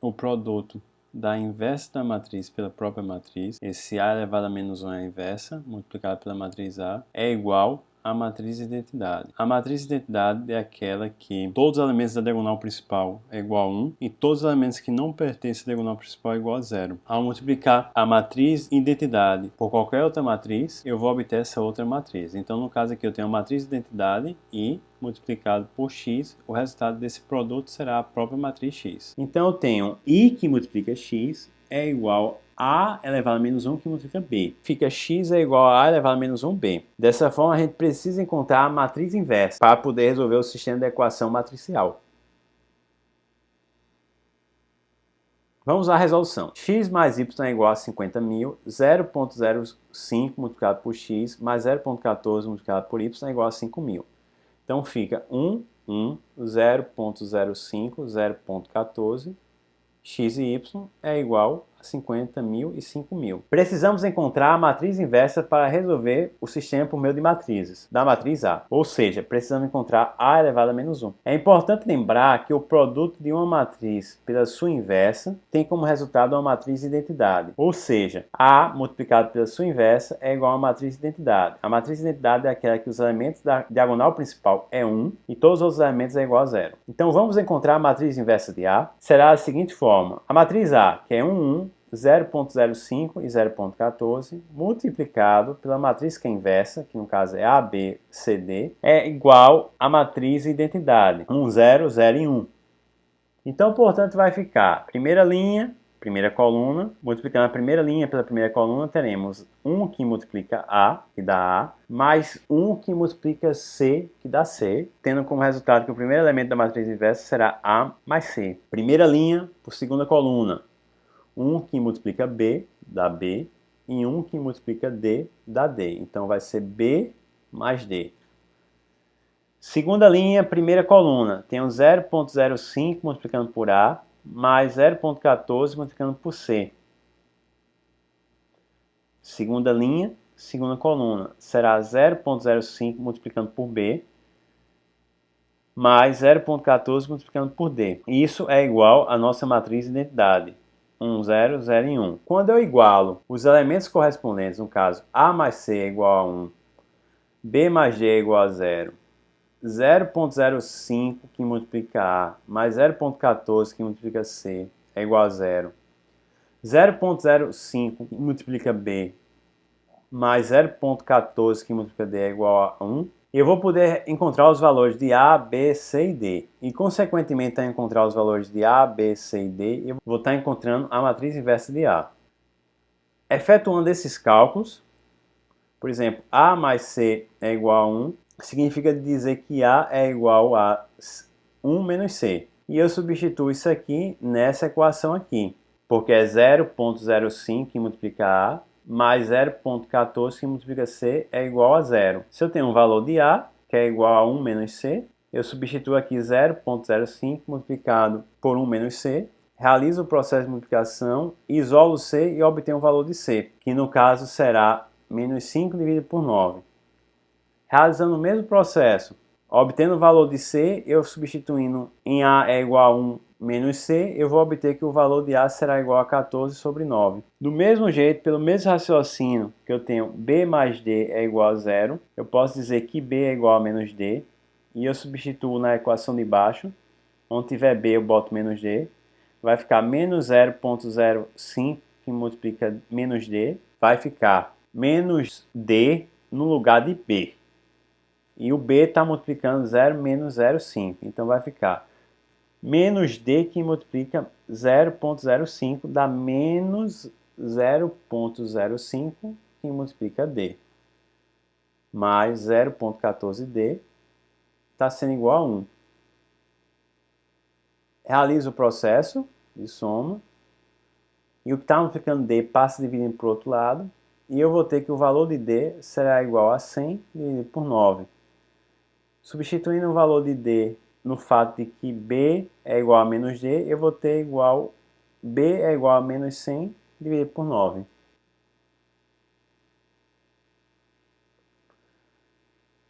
o produto da inversa da matriz pela própria matriz, esse a elevado a menos 1 é a inversa, multiplicado pela matriz A, é igual à matriz identidade. A matriz identidade é aquela que todos os elementos da diagonal principal é igual a 1 e todos os elementos que não pertencem à diagonal principal é igual a 0. Ao multiplicar a matriz identidade por qualquer outra matriz, eu vou obter essa outra matriz. Então, no caso aqui, eu tenho a matriz identidade e multiplicado por x, o resultado desse produto será a própria matriz x. Então, eu tenho i que multiplica x é igual a elevado a menos 1 que multiplica b. Fica x é igual a elevado a menos 1b. Dessa forma, a gente precisa encontrar a matriz inversa para poder resolver o sistema de equação matricial. Vamos à resolução. X mais y é igual a 50.000, 0,05 multiplicado por x mais 0,14 multiplicado por y é igual a 5.000. Então fica 1, 1, 0.05, 0.14, x e y é igual a 50.000 e 5.000. Precisamos encontrar a matriz inversa para resolver o sistema por meio de matrizes, da matriz A. Ou seja, precisamos encontrar A elevado a menos 1. É importante lembrar que o produto de uma matriz pela sua inversa tem como resultado uma matriz de identidade. Ou seja, A multiplicado pela sua inversa é igual a uma matriz de identidade. A matriz de identidade é aquela que os elementos da diagonal principal é 1 e todos os outros elementos é igual a 0. Então vamos encontrar a matriz inversa de A. Será da seguinte forma. A matriz A, que é 1, 1, 0.05 e 0.14 multiplicado pela matriz que é inversa, que no caso é ABCD, é igual à matriz identidade, 1, 0, 0 e 1. Então, portanto, vai ficar primeira linha, primeira coluna, multiplicando a primeira linha pela primeira coluna, teremos 1 que multiplica A, que dá A, mais 1 que multiplica C, que dá C, tendo como resultado que o primeiro elemento da matriz inversa será A mais C. Primeira linha por segunda coluna, 1 que multiplica B, dá B, e 1 que multiplica D, dá D. Então vai ser B mais D. Segunda linha, primeira coluna, tem 0.05 multiplicando por A, mais 0.14 multiplicando por C. Segunda linha, segunda coluna, será 0.05 multiplicando por B, mais 0.14 multiplicando por D. Isso é igual à nossa matriz de identidade. 1, 0, 0 e 1. Quando eu igualo os elementos correspondentes, no caso A mais C é igual a 1, B mais D é igual a 0, 0.05 que multiplica A mais 0.14 que multiplica C é igual a 0, 0.05 que multiplica B mais 0.14 que multiplica D é igual a 1, eu vou poder encontrar os valores de A, B, C e D. E, consequentemente, ao encontrar os valores de A, B, C e D, eu vou estar encontrando a matriz inversa de A. Efetuando esses cálculos, por exemplo, A mais C é igual a 1, significa dizer que A é igual a 1 menos C. E eu substituo isso aqui nessa equação aqui, porque é 0.05 que multiplica A, mais 0.14 que multiplica C é igual a 0. Se eu tenho um valor de A, que é igual a 1 menos C, eu substituo aqui 0.05 multiplicado por 1 menos C, realizo o processo de multiplicação, isolo C e obtenho o valor de C, que no caso será menos 5 dividido por 9. Realizando o mesmo processo, obtendo o valor de C, eu substituindo em A é igual a 1 menos C, eu vou obter que o valor de A será igual a 14 sobre 9. Do mesmo jeito, pelo mesmo raciocínio que eu tenho B mais D é igual a 0, eu posso dizer que B é igual a menos D, e eu substituo na equação de baixo, onde tiver B eu boto menos D, vai ficar menos 0.05 que multiplica menos D, vai ficar menos D no lugar de B. E o B está multiplicando 0 menos 0,5, então vai ficar menos D que multiplica 0.05 dá menos 0.05 que multiplica D. Mais 0.14D está sendo igual a 1. Realizo o processo de soma. E o que está multiplicando D passa dividindo para o outro lado. E eu vou ter que o valor de D será igual a 100 dividido por 9. Substituindo o valor de D no fato de que B é igual a menos D, eu vou ter igual B é igual a menos 100 dividido por 9.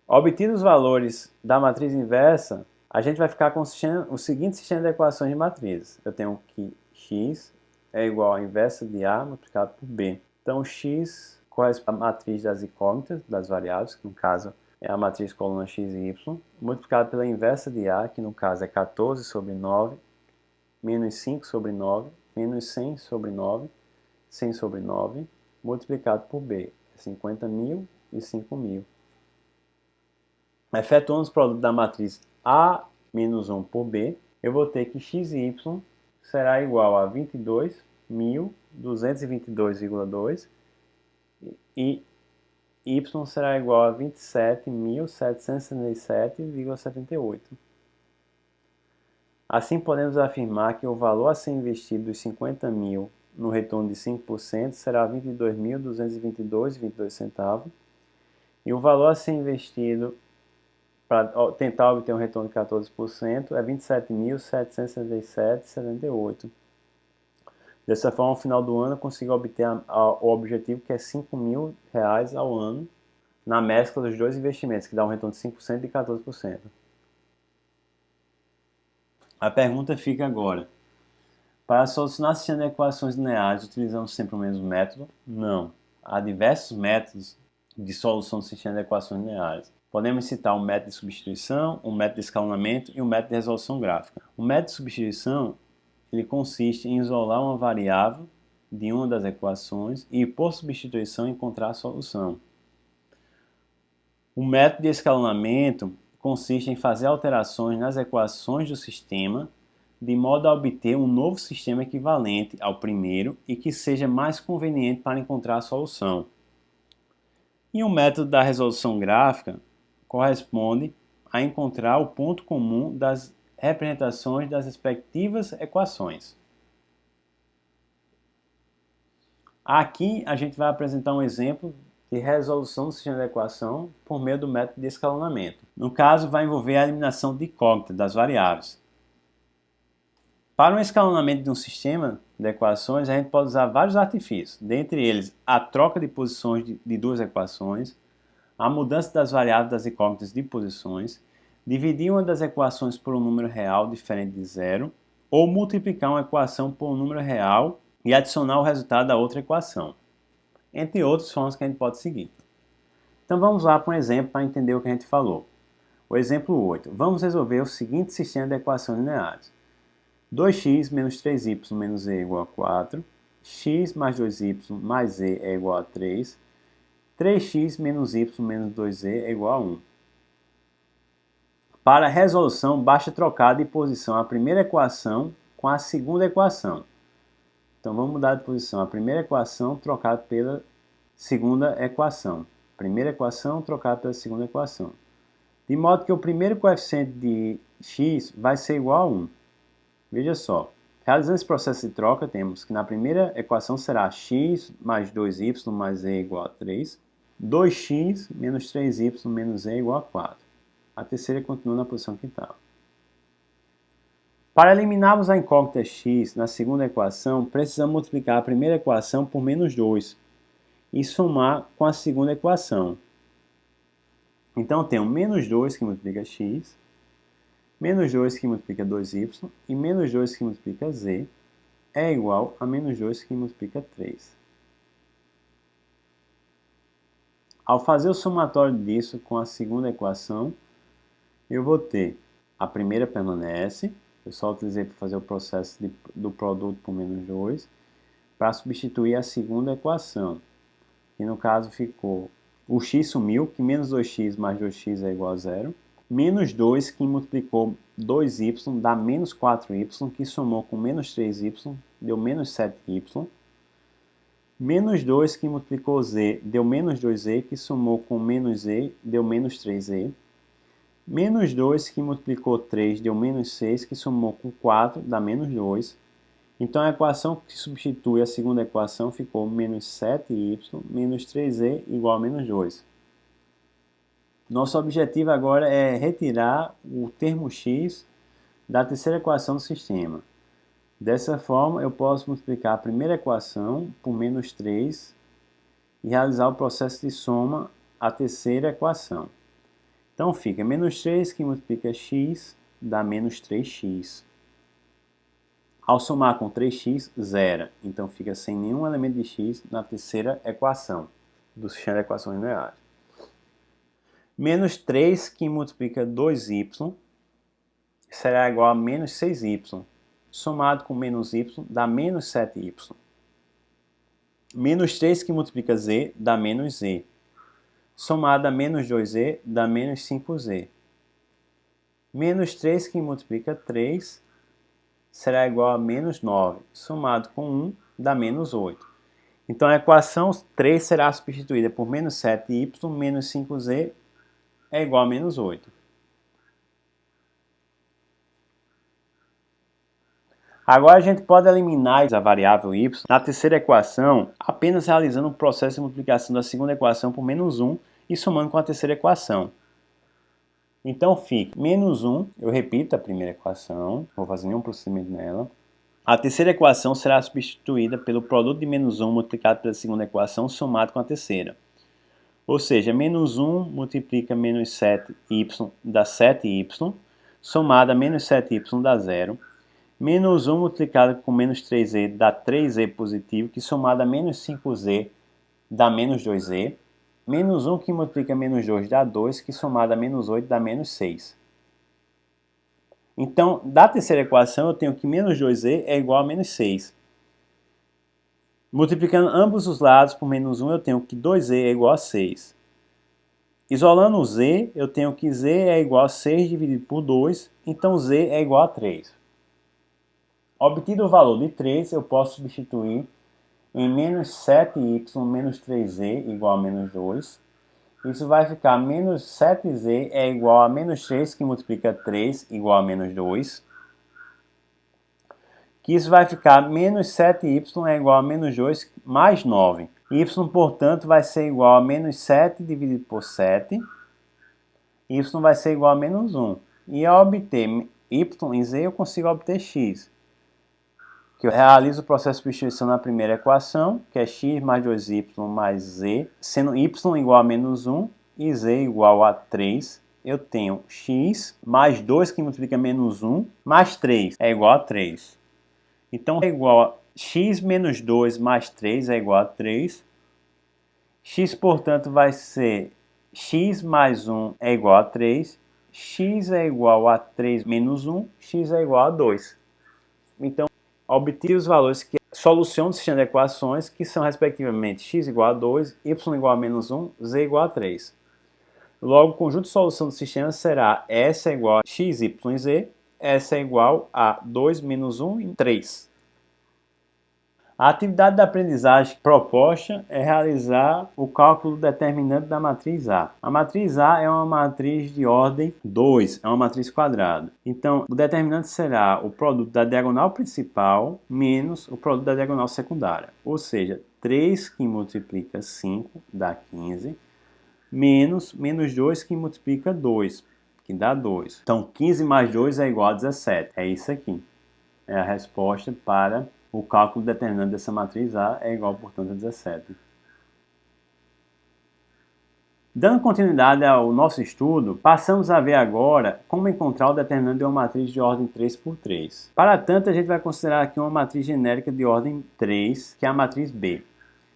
Obtidos os valores da matriz inversa, a gente vai ficar com o seguinte sistema de equações de matrizes. Eu tenho que x é igual à inversa de A multiplicado por B. Então, x corresponde à matriz das incógnitas, das variáveis, que no caso é a matriz coluna x e y, multiplicado pela inversa de A, que no caso é 14 sobre 9, menos 5 sobre 9, menos 100 sobre 9, 100 sobre 9, multiplicado por B, 50.000 e 5.000. Efetuando os produtos da matriz A menos 1 por B, eu vou ter que x e y será igual a 22.222,2 e y será igual a 27.767,78. Assim, podemos afirmar que o valor a ser investido dos 50.000 no retorno de 5% será 22.222,22 centavos e o valor a ser investido para tentar obter um retorno de 14%, é 27.767,78. Dessa forma, no final do ano, eu consigo obter o objetivo, que é R$5.000 ao ano, na mescla dos dois investimentos, que dá um retorno de 5% e 14%. A pergunta fica agora: para solucionar sistema de equações lineares, utilizamos sempre o mesmo método? Não. Há diversos métodos de solução do sistema de equações lineares. Podemos citar o método de substituição, o método de escalonamento e o método de resolução gráfica. O método de substituição ele consiste em isolar uma variável de uma das equações e, por substituição, encontrar a solução. O método de escalonamento consiste em fazer alterações nas equações do sistema de modo a obter um novo sistema equivalente ao primeiro e que seja mais conveniente para encontrar a solução. E o método da resolução gráfica corresponde a encontrar o ponto comum das representações das respectivas equações. Aqui a gente vai apresentar um exemplo de resolução do sistema de equação por meio do método de escalonamento. No caso, vai envolver a eliminação de incógnita das variáveis. Para o escalonamento de um sistema de equações, a gente pode usar vários artifícios, dentre eles a troca de posições de duas equações, a mudança das variáveis das incógnitas de posições, dividir uma das equações por um número real diferente de zero, ou multiplicar uma equação por um número real e adicionar o resultado da outra equação, entre outras formas que a gente pode seguir. Então vamos lá para um exemplo para entender o que a gente falou. O exemplo 8. Vamos resolver o seguinte sistema de equações lineares. 2x menos 3y menos z é igual a 4, x mais 2y mais z é igual a 3, 3x menos y menos 2z é igual a 1. Para a resolução, basta trocar de posição a primeira equação com a segunda equação. Então vamos mudar de posição a primeira equação trocada pela segunda equação. Primeira equação trocada pela segunda equação. De modo que o primeiro coeficiente de x vai ser igual a 1. Veja só, realizando esse processo de troca, temos que na primeira equação será x mais 2y mais z é igual a 3, 2x menos 3y menos z é igual a 4. A terceira continua na posição que estava. Para eliminarmos a incógnita x na segunda equação, precisamos multiplicar a primeira equação por menos 2 e somar com a segunda equação. Então, tenho menos 2 que multiplica x, menos 2 que multiplica 2y e menos 2 que multiplica z é igual a menos 2 que multiplica 3. Ao fazer o somatório disso com a segunda equação, eu vou ter a primeira permanece, eu só utilizei para fazer o processo do produto por menos 2, para substituir a segunda equação, que no caso ficou, o x sumiu, que menos 2x mais 2x é igual a 0, menos 2 que multiplicou 2y dá menos 4y, que somou com menos 3y deu menos 7y, menos 2 que multiplicou z deu menos 2z, que somou com menos z deu menos 3z, menos 2 que multiplicou 3 deu menos 6, que somou com 4 dá menos 2. Então a equação que substitui a segunda equação ficou menos 7y menos 3z igual a menos 2. Nosso objetivo agora é retirar o termo x da terceira equação do sistema. Dessa forma, eu posso multiplicar a primeira equação por menos 3 e realizar o processo de soma à terceira equação. Então fica menos 3 que multiplica x dá menos 3x. Ao somar com 3x, zera. Então fica sem nenhum elemento de x na terceira equação do sistema de equações lineares. Menos 3 que multiplica 2y será igual a menos 6y. Somado com menos y dá menos 7y. Menos 3 que multiplica z dá menos z. Somado a menos 2z dá menos 5z. Menos 3 que multiplica 3 será igual a menos 9. Somado com 1 dá menos 8. Então a equação 3 será substituída por menos 7y menos 5z é igual a menos 8. Agora a gente pode eliminar a variável y na terceira equação apenas realizando o processo de multiplicação da segunda equação por menos 1 e somando com a terceira equação. Então fica menos 1, eu repito a primeira equação, não vou fazer nenhum procedimento nela. A terceira equação será substituída pelo produto de menos 1 multiplicado pela segunda equação somado com a terceira. Ou seja, menos 1 multiplica menos 7y dá 7y, somado a menos 7y dá 0. Menos 1 multiplicado com menos 3z dá 3z positivo, que somado a menos 5z dá menos 2z. Menos 1 que multiplica menos 2 dá 2, que somado a menos 8 dá menos 6. Então, da terceira equação, eu tenho que menos 2z é igual a menos 6. Multiplicando ambos os lados por menos 1, eu tenho que 2z é igual a 6. Isolando o z, eu tenho que z é igual a 6 dividido por 2, então z é igual a 3. Obtido o valor de 3, eu posso substituir em menos 7y menos 3z igual a menos 2. Isso vai ficar menos 7z é igual a menos 3, que multiplica 3 igual a menos 2. Que isso vai ficar menos 7y é igual a menos 2 mais 9. Y, portanto, vai ser igual a menos 7 dividido por 7. Y vai ser igual a menos 1. E ao obter y em z, eu consigo obter x. Que eu realizo o processo de substituição na primeira equação, que é x mais 2y mais z, sendo y igual a menos 1 e z igual a 3, eu tenho x mais 2, que multiplica menos 1, mais 3, é igual a 3. Então, é igual a x menos 2 mais 3 é igual a 3. X, portanto, vai ser x mais 1 é igual a 3. X é igual a 3 menos 1. X é igual a 2. Então, obtive os valores que solucionam o sistema de equações, que são, respectivamente, x igual a 2, y igual a menos 1, z igual a 3. Logo, o conjunto de solução do sistema será S é igual a x, y e z. S é igual a 2 menos 1 e 3. A atividade da aprendizagem proposta é realizar o cálculo determinante da matriz A. A matriz A é uma matriz de ordem 2, é uma matriz quadrada. Então, o determinante será o produto da diagonal principal menos o produto da diagonal secundária. Ou seja, 3 que multiplica 5 dá 15, menos 2 que multiplica 2, que dá 2. Então, 15 mais 2 é igual a 17. É isso aqui. É a resposta para o cálculo determinante dessa matriz A é igual, portanto, a 17. Dando continuidade ao nosso estudo, passamos a ver agora como encontrar o determinante de uma matriz de ordem 3 por 3. Para tanto, a gente vai considerar aqui uma matriz genérica de ordem 3, que é a matriz B.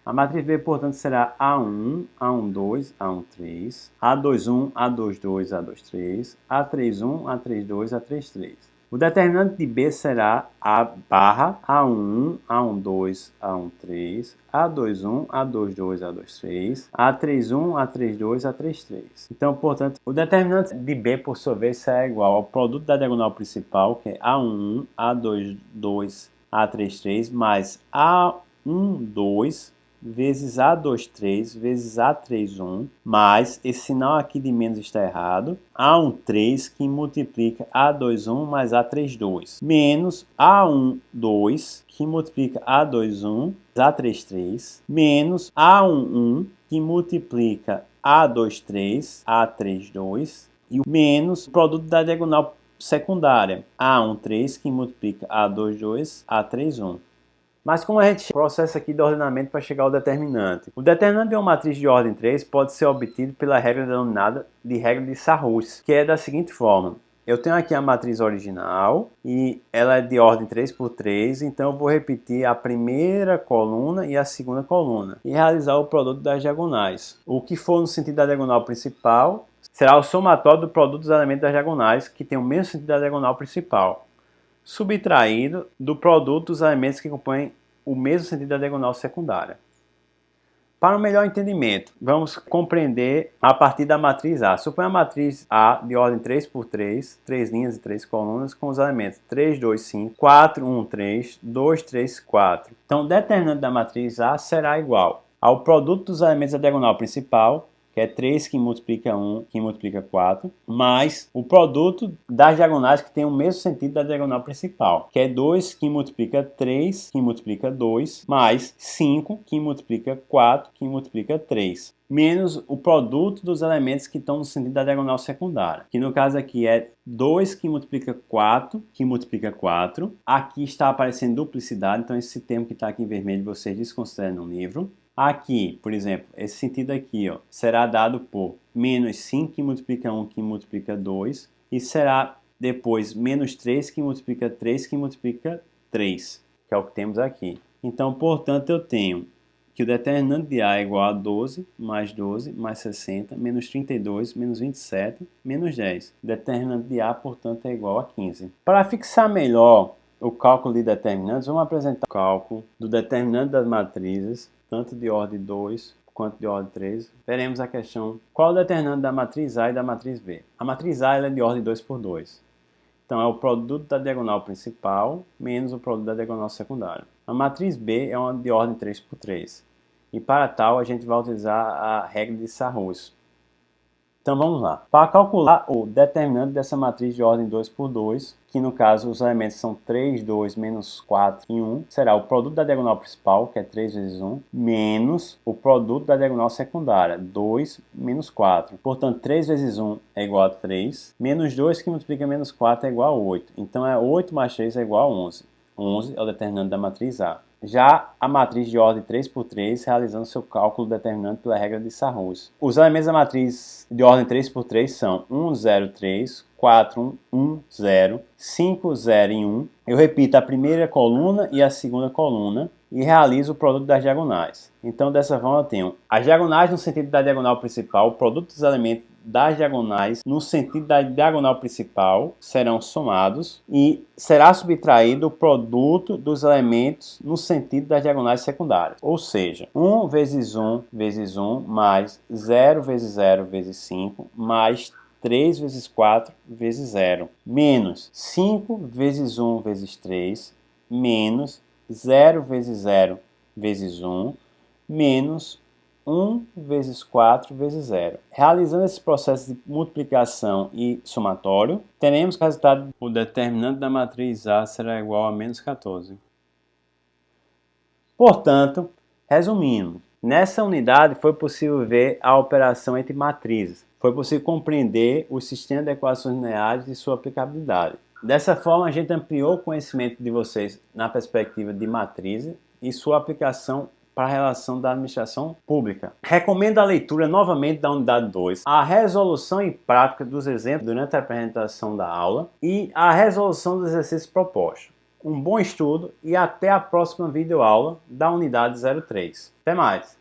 A matriz B, portanto, será A1, A12, A13, A21, A22, A23, A31, A32, A33. O determinante de B será A barra A11, A12, A13, A21, A22, A23, A31, A32, A33. Então, portanto, o determinante de B, por sua vez, será igual ao produto da diagonal principal, que é A11, A22, A33, mais A12 vezes A23 vezes A31, mais, esse sinal aqui de menos está errado, A13 que multiplica A21 mais A32, menos A12 que multiplica A21, A33, menos A11 que multiplica A23, A32, e o menos o produto da diagonal secundária, A13 que multiplica A22, A31. Mas como a gente processa aqui de ordenamento para chegar ao determinante? O determinante de uma matriz de ordem 3 pode ser obtido pela regra denominada de regra de Sarrus, que é da seguinte forma. Eu tenho aqui a matriz original e ela é de ordem 3 por 3, então eu vou repetir a primeira coluna e a segunda coluna e realizar o produto das diagonais. O que for no sentido da diagonal principal será o somatório do produto dos elementos das diagonais, que tem o mesmo sentido da diagonal principal, subtraído do produto dos elementos que compõem o mesmo sentido da diagonal secundária. Para um melhor entendimento, vamos compreender a partir da matriz A. Suponha a matriz A de ordem 3 por 3, 3 linhas e 3 colunas, com os elementos 3, 2, 5, 4, 1, 3, 2, 3, 4. Então, o determinante da matriz A será igual ao produto dos elementos da diagonal principal que é 3 que multiplica 1, que multiplica 4, mais o produto das diagonais que tem o mesmo sentido da diagonal principal, que é 2 que multiplica 3, que multiplica 2, mais 5 que multiplica 4, que multiplica 3. Menos o produto dos elementos que estão no sentido da diagonal secundária, que no caso aqui é 2 que multiplica 4, que multiplica 4. Aqui está aparecendo duplicidade, então esse termo que está aqui em vermelho vocês desconsideram no livro. Aqui, por exemplo, esse sentido aqui ó, será dado por menos 5 que multiplica 1, que multiplica 2, e será depois menos 3 que multiplica 3, que multiplica 3, que é o que temos aqui. Então, portanto, eu tenho que o determinante de A é igual a 12, mais 60, menos 32, menos 27, menos 10. O determinante de A, portanto, é igual a 15. Para fixar melhor o cálculo de determinantes, vamos apresentar o cálculo do determinante das matrizes, tanto de ordem 2 quanto de ordem 3. Veremos a questão qual o determinante da matriz A e da matriz B. A matriz A ela é de ordem 2 por 2. Então, é o produto da diagonal principal menos o produto da diagonal secundária. A matriz B é uma de ordem 3 por 3. E para tal, a gente vai utilizar a regra de Sarrus. Então, vamos lá. Para calcular o determinante dessa matriz de ordem 2 por 2, que no caso os elementos são 3, 2, menos 4 e 1, será o produto da diagonal principal, que é 3 vezes 1, menos o produto da diagonal secundária, 2 menos 4. Portanto, 3 vezes 1 é igual a 3, menos 2 que multiplica menos 4 é igual a 8. Então, 8 mais 3 é igual a 11. 11 é o determinante da matriz A. Já a matriz de ordem 3 por 3, realizando seu cálculo determinante pela regra de Sarrus. Os elementos da matriz de ordem 3 por 3 são 1, 0, 3, 4, 1, 0, 5, 0 e 1. Eu repito a primeira coluna e a segunda coluna e realizo o produto das diagonais. Então, dessa forma, eu tenho as diagonais no sentido da diagonal principal, o produto dos elementos das diagonais no sentido da diagonal principal serão somados e será subtraído o produto dos elementos no sentido das diagonais secundárias. Ou seja, 1 vezes 1 vezes 1 mais 0 vezes 0 vezes 5 mais 3 vezes 4 vezes 0 menos 5 vezes 1 vezes 3 menos 0 vezes 0 vezes 1 menos 1 vezes 4 vezes 0. Realizando esse processo de multiplicação e somatório, teremos que o resultado, o determinante da matriz A será igual a menos 14. Portanto, resumindo, nessa unidade foi possível ver a operação entre matrizes. Foi possível compreender o sistema de equações lineares e sua aplicabilidade. Dessa forma, a gente ampliou o conhecimento de vocês na perspectiva de matrizes e sua aplicação para a relação da administração pública. Recomendo a leitura novamente da unidade 2, a resolução em prática dos exemplos durante a apresentação da aula e a resolução dos exercícios propostos. Um bom estudo e até a próxima videoaula da unidade 03. Até mais!